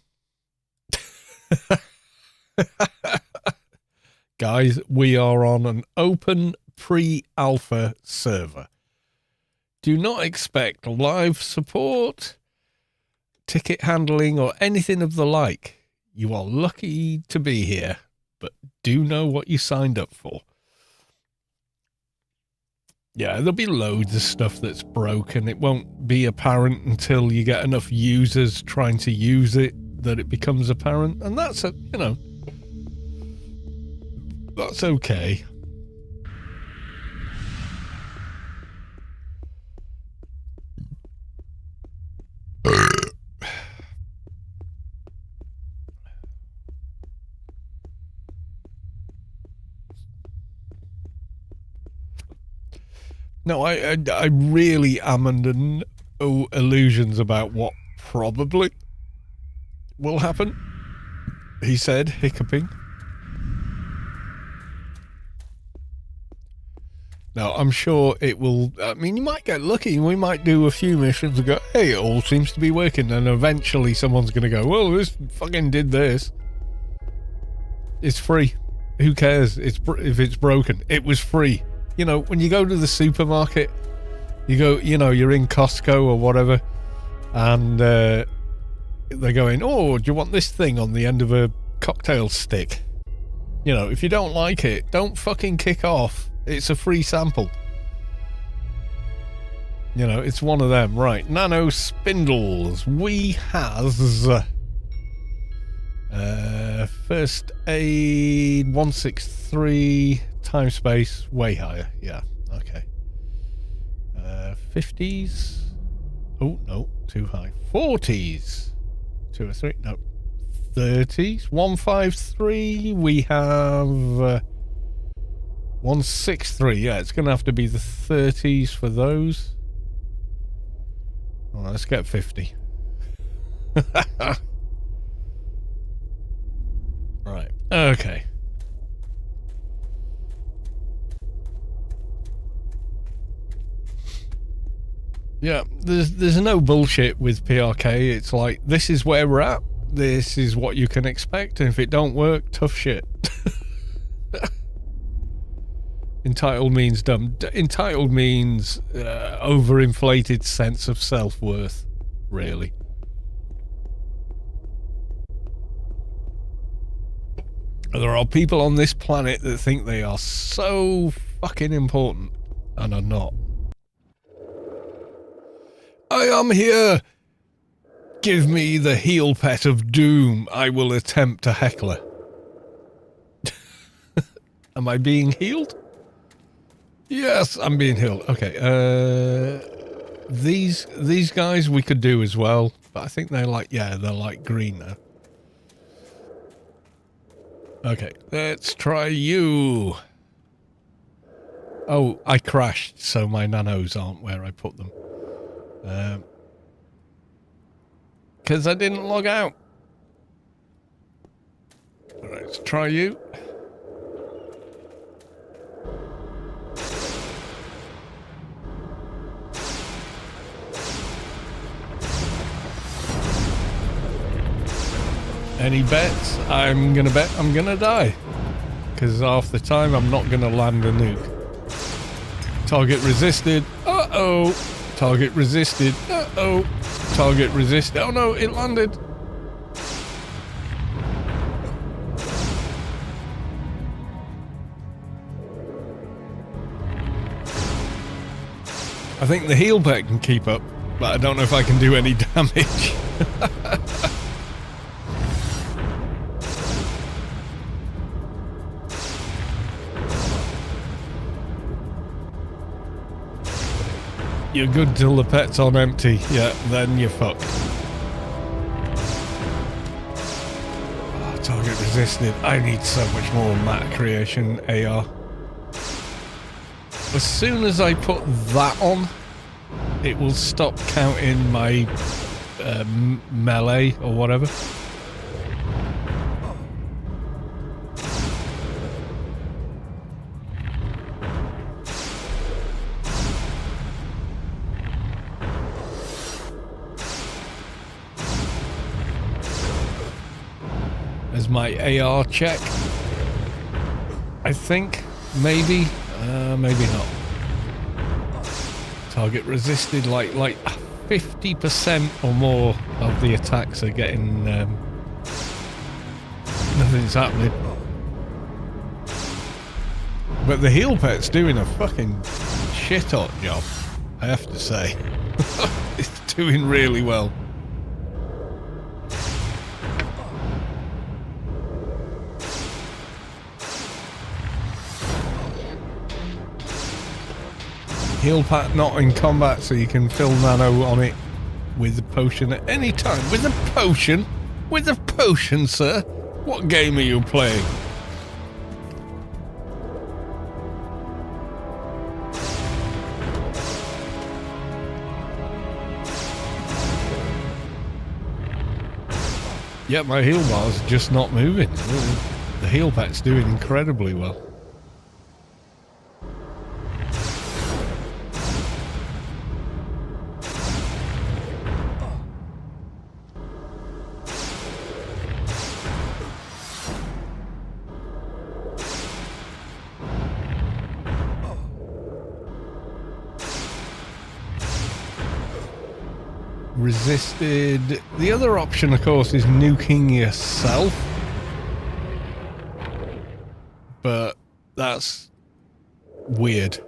Guys, we are on an open pre-alpha server. Do not expect live support, ticket handling, or anything of the like. You are lucky to be here, but do know what you signed up for. Yeah, there'll be loads of stuff that's broken. It won't be apparent until you get enough users trying to use it that it becomes apparent. And that's, that's okay. No, I really am under no illusions about what probably will happen, he said, hiccuping. Now, I'm sure it will, I mean, you might get lucky. We might do a few missions and go, hey, it all seems to be working. And eventually someone's going to go, well, this fucking did this. It's free. Who cares if it's broken? It was free. You know, when you go to the supermarket, you go, you know, you're in Costco or whatever, and they're going, oh, do you want this thing on the end of a cocktail stick? You know, if you don't like it, don't fucking kick off. It's a free sample. You know, it's one of them. Right, nano spindles. We has first aid 163... time space way higher. Yeah, okay. 50s. Oh no, too high. 40s. 2 or 3. No. 30s. 153. We have 163. Yeah, it's gonna have to be the 30s for those. Well, let's get 50. Right. Okay. Yeah, there's no bullshit with PRK. It's like, this is where we're at. This is what you can expect. And if it don't work, tough shit. Entitled means dumb. Entitled means overinflated sense of self-worth, really. There are people on this planet that think they are so fucking important and are not. I am here. Give me the heel pet of doom. I will attempt a Heckler. Am I being healed? Yes, I'm being healed. Okay. These guys we could do as well, but I think they're like, yeah, they're like green now. Okay, let's try you. Oh, I crashed, so my nanos aren't where I put them. Because I didn't log out. Alright, let's try you. Any bets? I'm gonna bet I'm gonna die. Because half the time I'm not gonna land a nuke. Target resisted. Uh-oh. Target resisted. Uh-oh. Target resisted. Oh no, it landed. I think the heal pet can keep up, but I don't know if I can do any damage. You're good till the pet's on empty. Yeah, then you're fucked. Oh, target resisted. I need so much more map creation AR. As soon as I put that on, it will stop counting my melee or whatever. As my AR check, I think, maybe. Maybe not. Target resisted, like 50% or more of the attacks are getting, nothing's happening. But the heal pet's doing a fucking shit hot job, I have to say. It's doing really well. Heal pack not in combat, so you can fill nano on it with a potion at any time. With a potion? With a potion, sir? What game are you playing? Yeah, my heal bar's just not moving. The heal pack's doing incredibly well. Resisted. The other option, of course, is nuking yourself. But that's weird.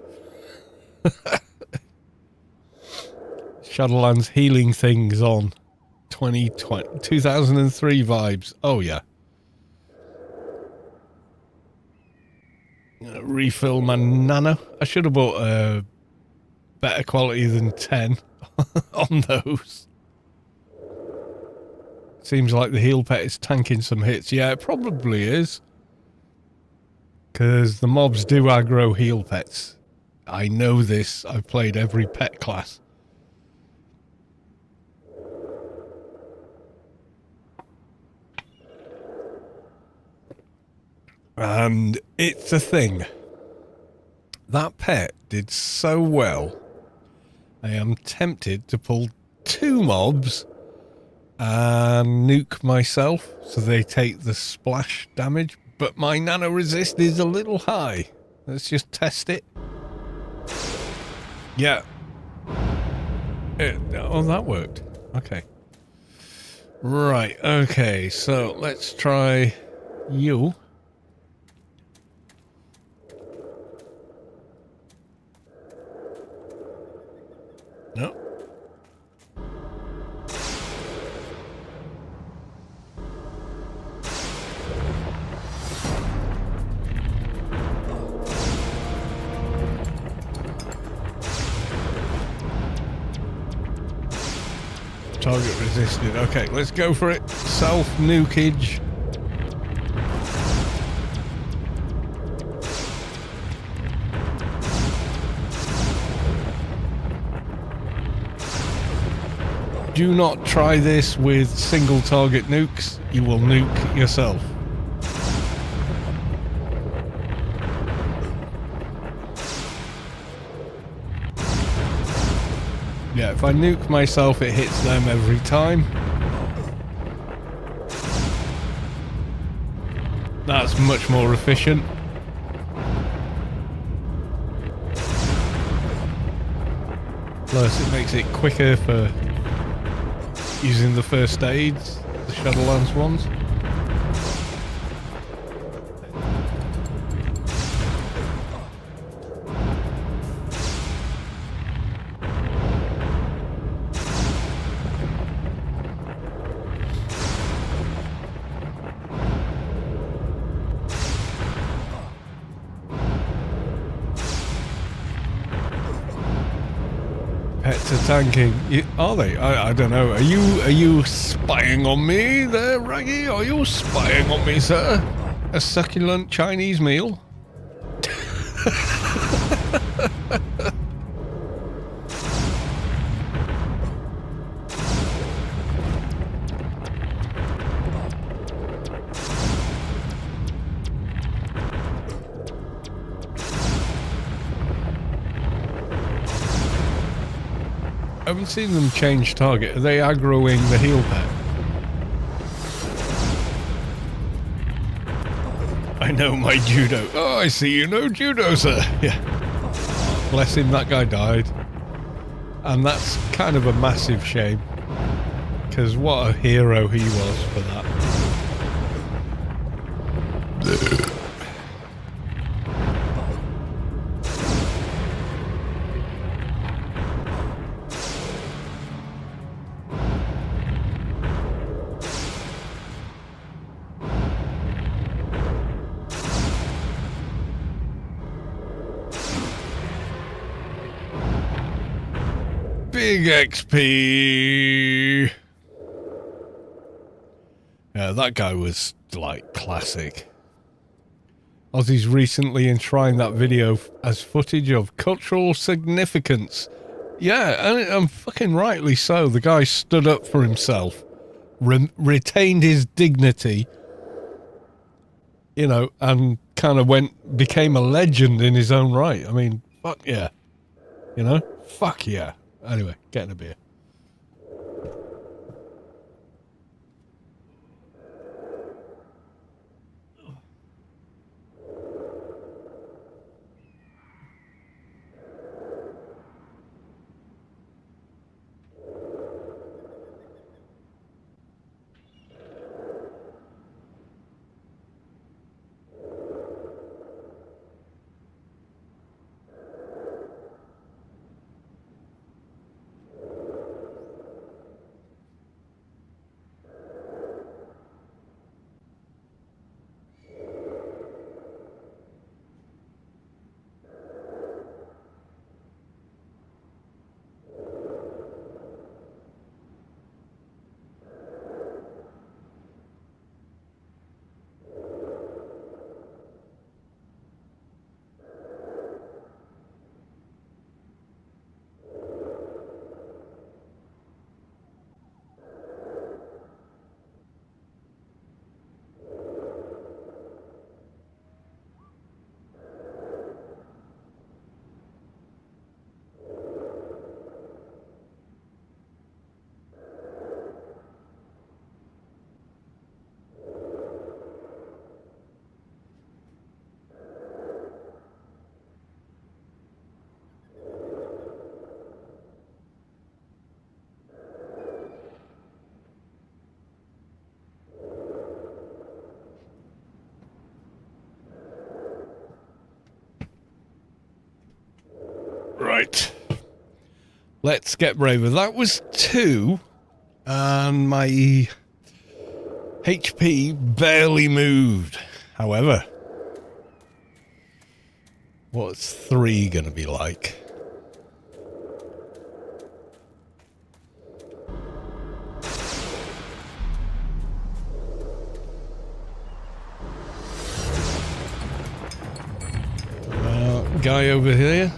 Shadowlands healing things on 2003 vibes. Oh yeah. Refill my nano. I should have bought a better quality than 10 on those. Seems like the heal pet is tanking some hits. Yeah, it probably is. Because the mobs do aggro heal pets. I know this. I've played every pet class. And it's a thing. That pet did so well. I am tempted to pull 2 mobs and nuke myself so they take the splash damage, but my nano resist is a little high. Let's just test it. Yeah. Oh, that worked. Okay. Right, okay, so let's try you. No. Target resisted. Okay, let's go for it. Self-nukage. Do not try this with single target nukes. You will nuke yourself. Yeah, if I nuke myself, it hits them every time. It's much more efficient. Plus, it makes it quicker for using the first aids, the shuttle lance ones. Pets are tanking. Are they? I don't know. Are you spying on me there, Raggy? Are you spying on me, sir? A succulent Chinese meal? I haven't seen them change target. Are they aggroing the heel pet? I know my judo. Oh, I see you know judo, sir. Yeah. Bless him, that guy died. And that's kind of a massive shame. Because what a hero he was for that. Big XP. Yeah, that guy was like classic. Aussies recently enshrined that video as footage of cultural significance. Yeah, and fucking rightly so. The guy stood up for himself, retained his dignity, you know, and kind of became a legend in his own right. I mean, fuck yeah. You know? Fuck yeah. Anyway, getting a beer. Right. Let's get braver. That was 2. And my HP barely moved. However, what's 3 gonna be like? Guy over here.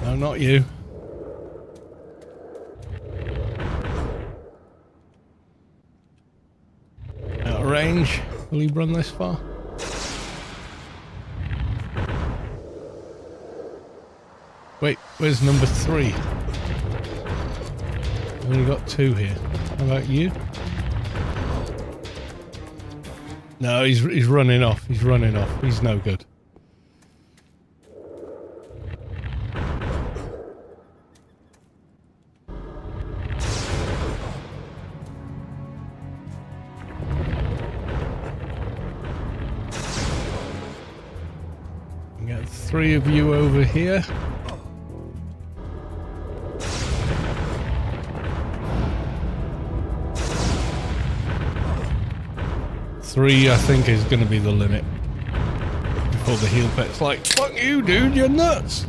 No, not you. Out of range. Will he run this far? Wait, where's number 3? I've only got 2 here. How about you? No, he's running off. He's running off. He's no good. Get 3 of you over here. Three, I think, is going to be the limit. Before the heel pet's like, fuck you, dude, you're nuts.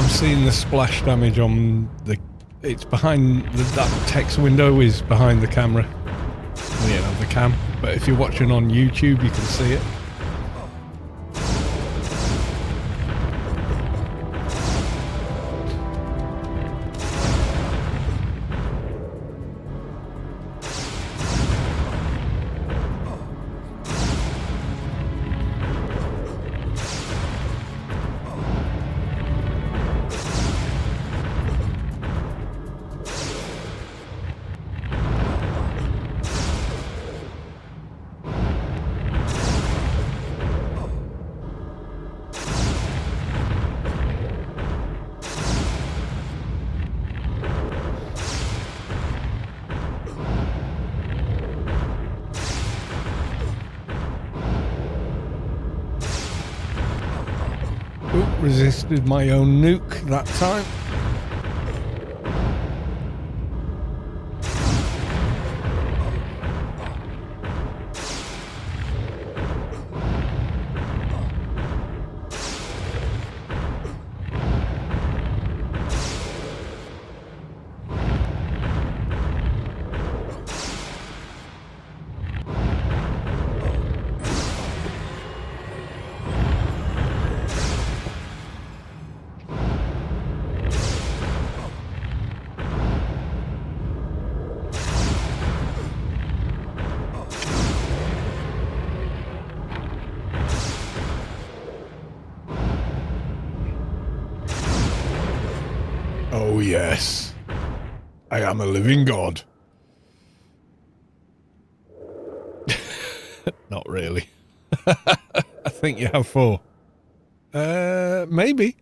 Seeing the splash damage on the... It's behind... that text window is behind the camera. You know, the cam. But if you're watching on YouTube, you can see it. Resisted my own nuke that time. Oh yes, I am a living god. Not really. I think you have 4. Maybe.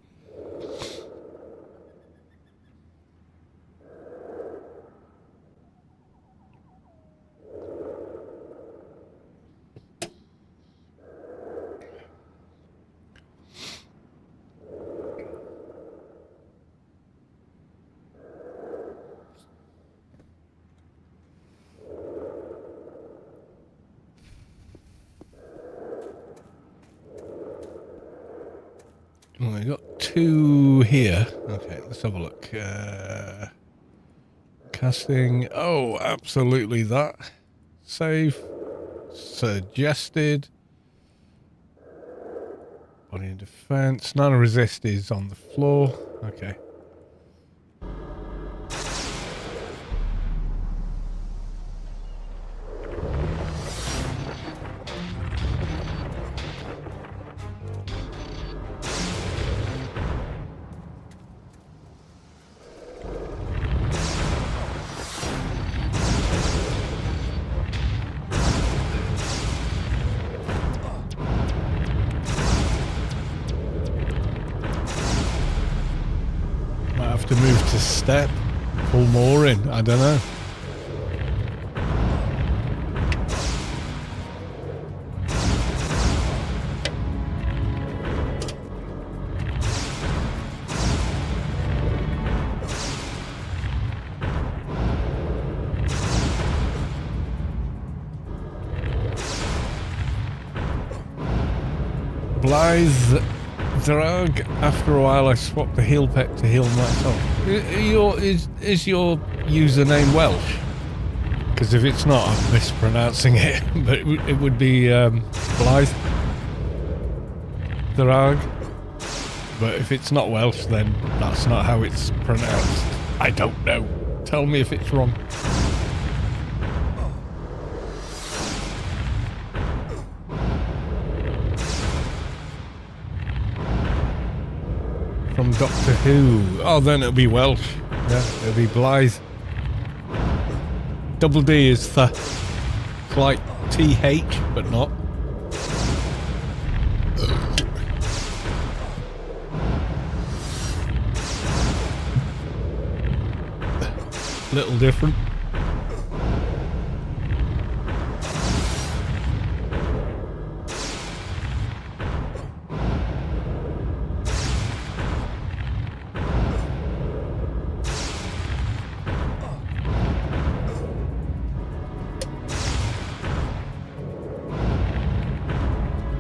Well, I got 2 here. Okay, let's have a look. Casting. Oh, absolutely that. Save. Suggested. Body and defense. None of resist is on the floor. Okay. To move to step, pull more in, I don't know. Drag. After a while, I swapped the heel pet to heal myself. Is your username Welsh? Because if it's not, I'm mispronouncing it. But it would be Blythe Drag. But if it's not Welsh, then that's not how it's pronounced. I don't know. Tell me if it's wrong. From Doctor Who. Oh, then it'll be Welsh. Yeah, it'll be Blythe. Double D is the. It's like TH, but not. Little different.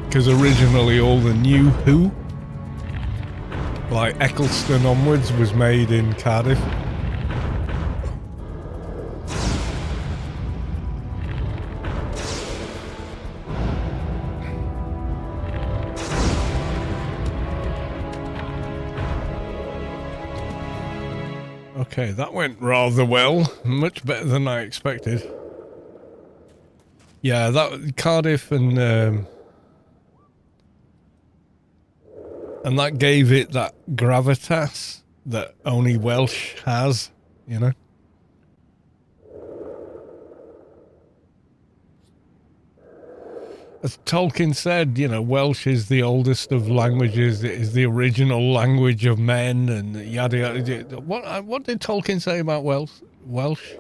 Because originally all the new Who, like Eccleston onwards, was made in Cardiff. Okay, that went rather well. Much better than I expected. Yeah, that Cardiff and that gave it that gravitas that only Welsh has, you know. As Tolkien said, you know, Welsh is the oldest of languages. It is the original language of men, and yada yada. What did Tolkien say about Welsh?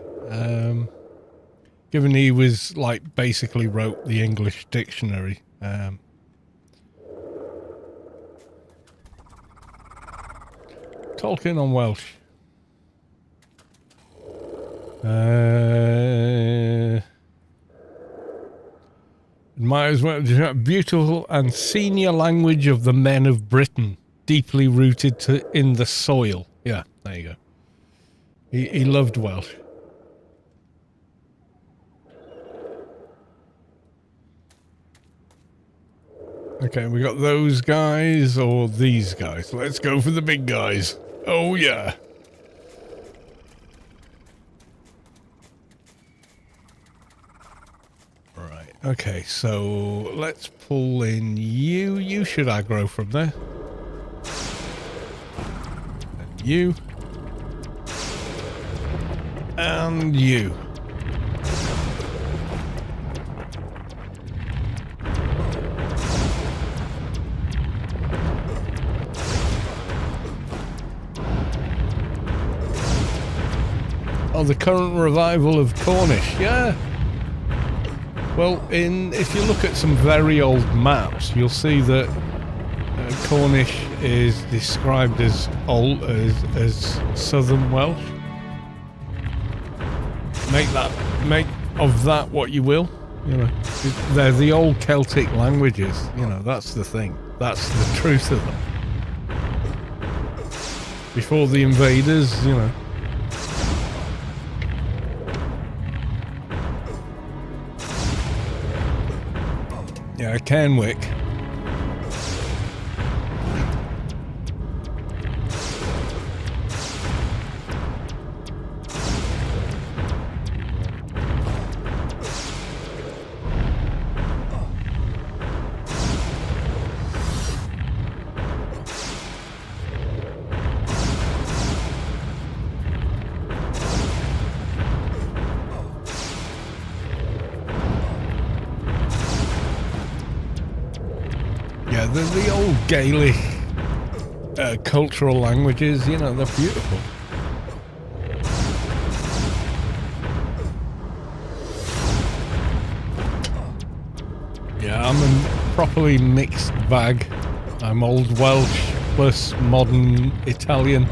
Given he was like basically wrote the English dictionary. Tolkien on Welsh. Might as well. Beautiful and senior language of the men of Britain, deeply rooted in the soil. Yeah, there you go. He loved Welsh. Okay, we got those guys or these guys. Let's go for the big guys. Oh yeah. Right. Okay, so let's pull in you. You should aggro from there. And you. And you. Oh, the current revival of Cornish, yeah. Well, if you look at some very old maps, you'll see that Cornish is described as old as Southern Welsh. Make of that what you will. You know, they're the old Celtic languages. You know, that's the thing. That's the truth of them. Before the invaders, you know. Yeah, Kenwick. The old Gaelic cultural languages, you know, they're beautiful. Yeah, I'm a properly mixed bag. I'm old Welsh plus modern Italian.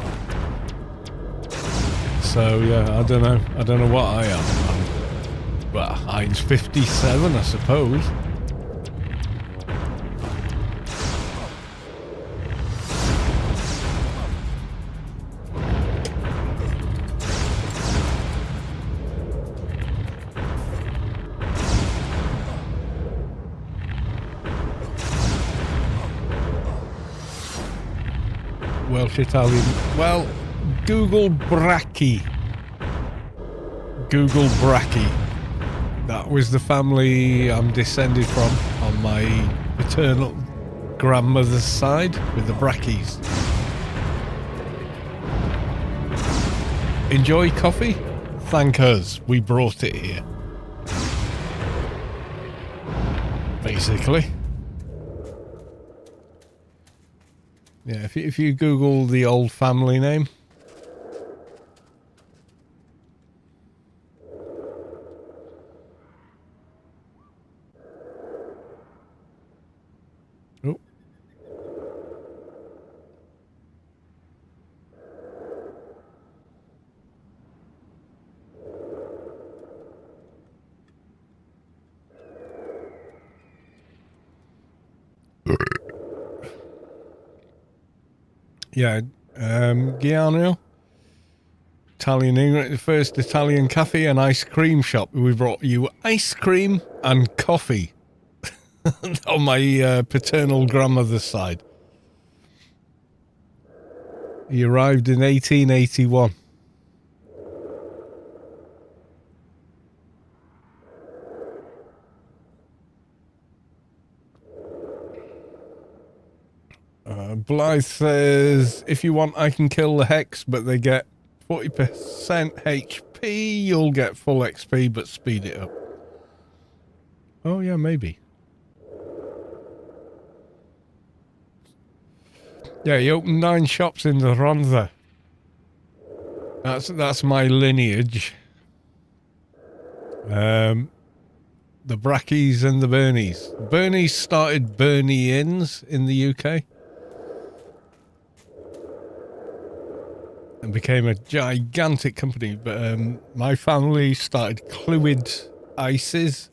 So yeah, I don't know what I am. But Heinz 57, I suppose. Welsh Italian. Well, Google Brachy. Google Brachy. That was the family I'm descended from on my paternal grandmother's side with the Brachys. Enjoy coffee? Thank us. We brought it here. Basically. Yeah, if you Google the old family name. Oh. Yeah, Giano, Italian England, the first Italian cafe and ice cream shop. We brought you ice cream and coffee on my paternal grandmother's side. He arrived in 1881. Blythe says, if you want, I can kill the Hex, but they get 40% HP. You'll get full XP, but speed it up. Oh, yeah, maybe. Yeah, he opened 9 shops in the Ronda. That's my lineage. The Brackies and the Bernies. Bernies started Bernie Inns in the UK. And became a gigantic company. But my family started Clwyd Ices.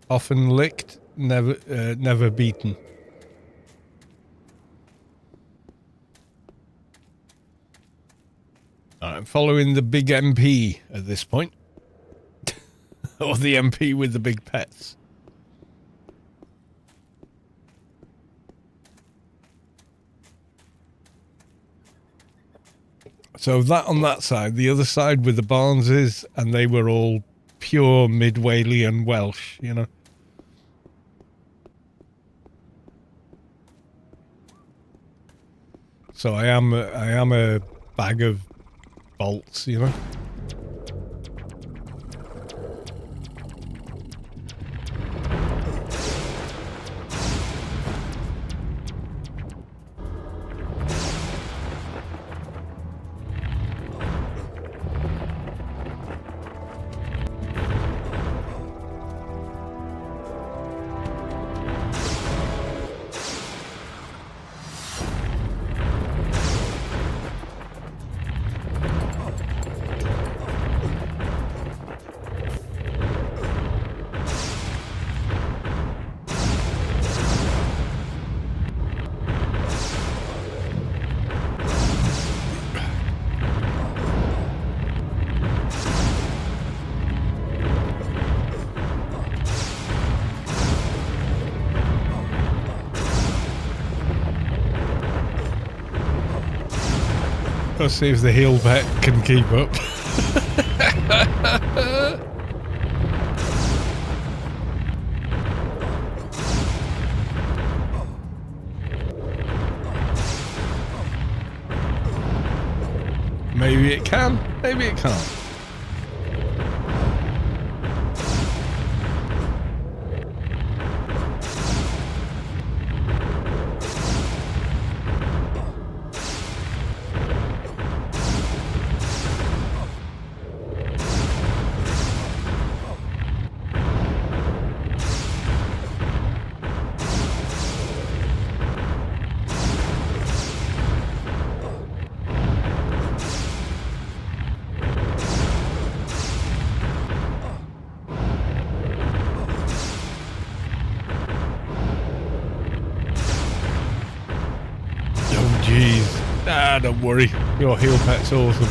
Often licked, never beaten. I'm following the big MP at this point. Or the MP with the big pets. So that on that side, the other side with the Barneses, and they were all pure Mid-Walian Welsh, you know. So I am a bag of bolts, you know. Let's see if the heel pet can keep up. Maybe it can, maybe it can't. Don't worry, your heel pet's awesome.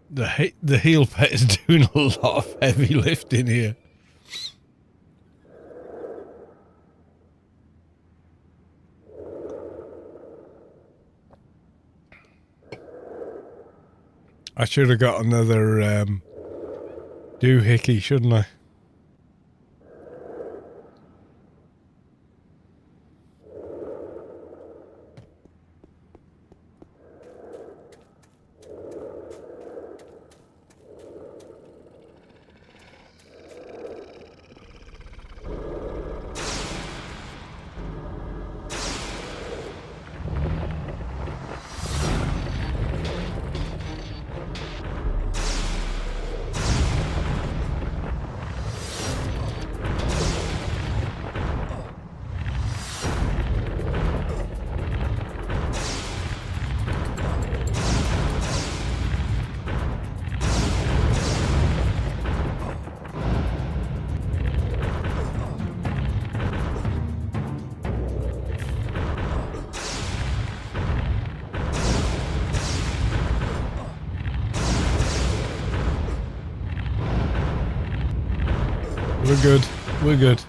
The heel pet is doing a lot of heavy lifting here. I should have got another doohickey, shouldn't I? We're good. We're good.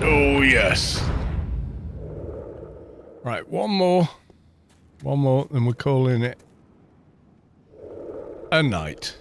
Oh, yes. Right, one more. One more, then we're calling it a night.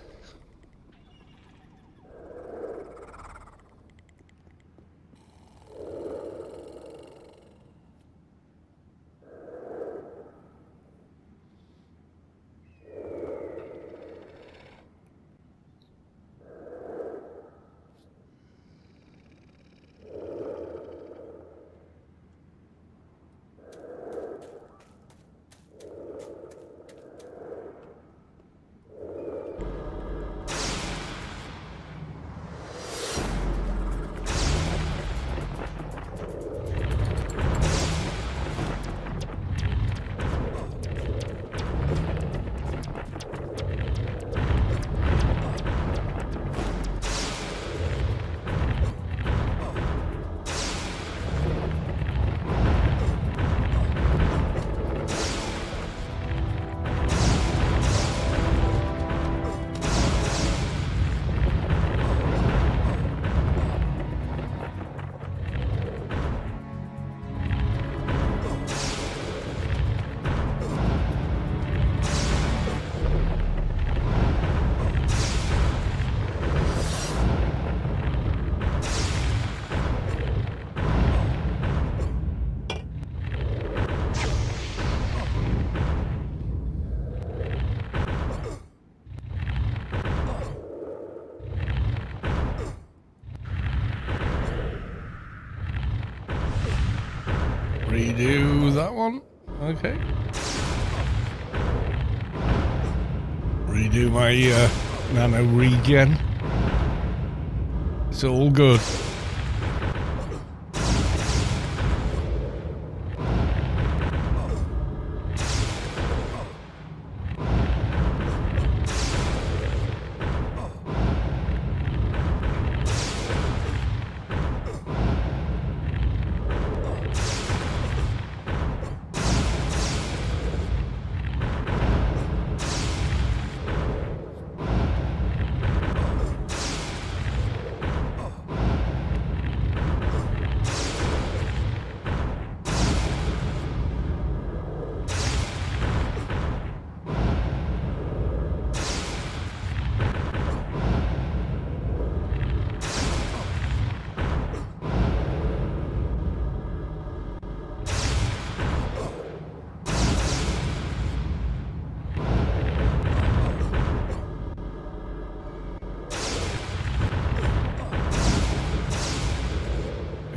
Redo that one. Okay. Redo my nano regen. It's all good.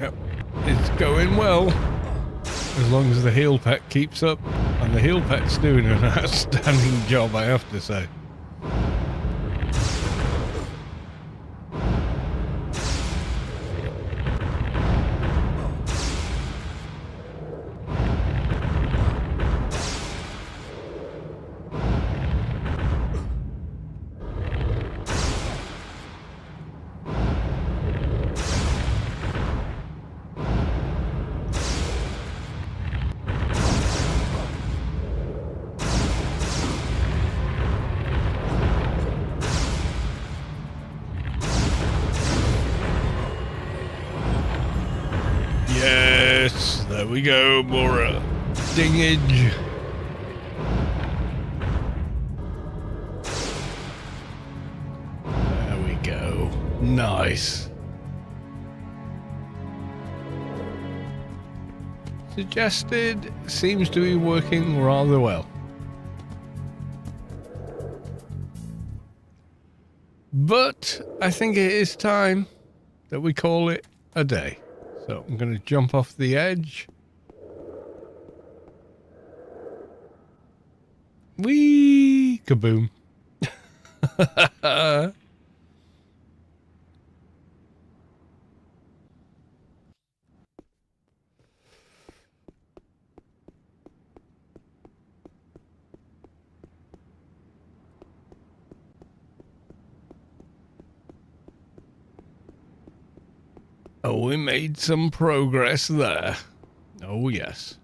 Yep, it's going well. As long as the heel pet keeps up. And the heel pet's doing an outstanding job, I have to say. Yes, there we go, more dingage. There we go. Nice. Suggested seems to be working rather well. But I think it is time that we call it a day. So I'm going to jump off the edge. Whee! Kaboom. Oh, we made some progress there. Oh, yes.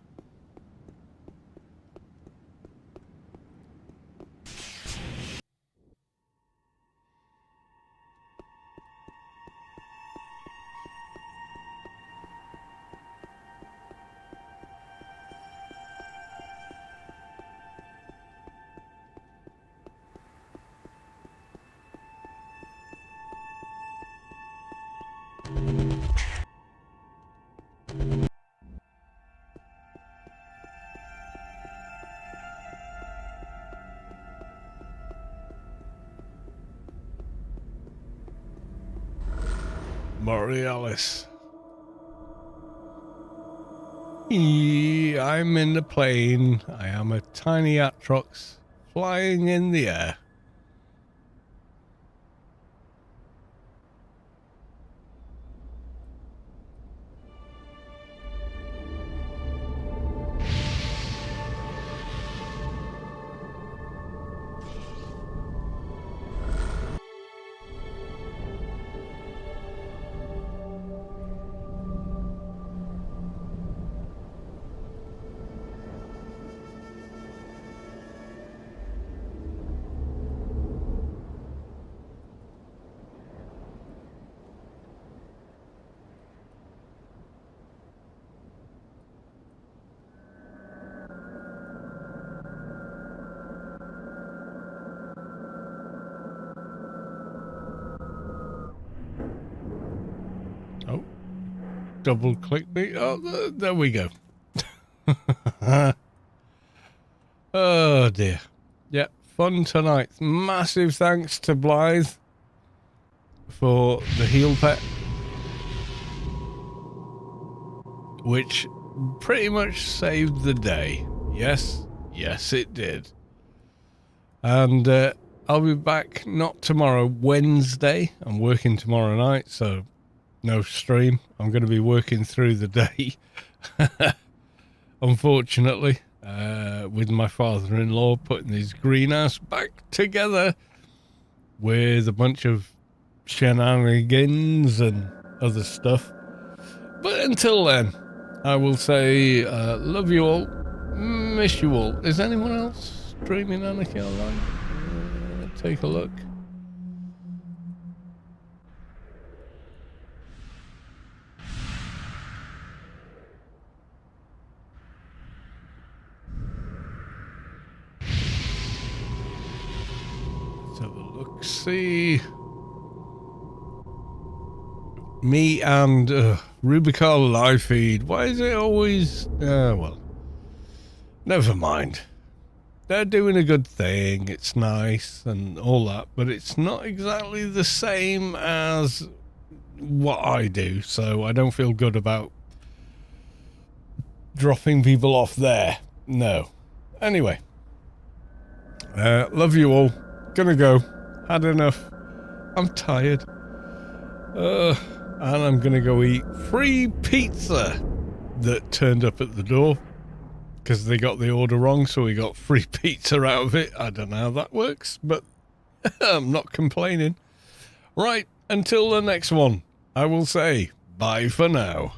Borealis. I'm in the plane. I am a tiny Atrox flying in the air. Oh, double click me. Oh, there we go. Oh dear. Yeah, fun tonight. Massive thanks to Blythe for the heel pet, which pretty much saved the day. Yes, yes it did. And I'll be back not tomorrow, Wednesday. I'm working tomorrow night, so no stream. I'm going to be working through the day, unfortunately, with my father-in-law putting his greenhouse back together with a bunch of shenanigans and other stuff. But until then, I will say love you all, miss you all. Is anyone else streaming Anarchy online? Take a look. Let's have a look. See. Me and Rubi-ka live feed. Why is it always... well, never mind. They're doing a good thing. It's nice and all that, but it's not exactly the same as what I do, so I don't feel good about dropping people off there. No. Anyway. Love you all. Gonna go. Had enough. I'm tired. And I'm gonna go eat free pizza that turned up at the door because they got the order wrong, so we got free pizza out of it. I don't know how that works, but I'm not complaining. Right, until the next one, I will say bye for now.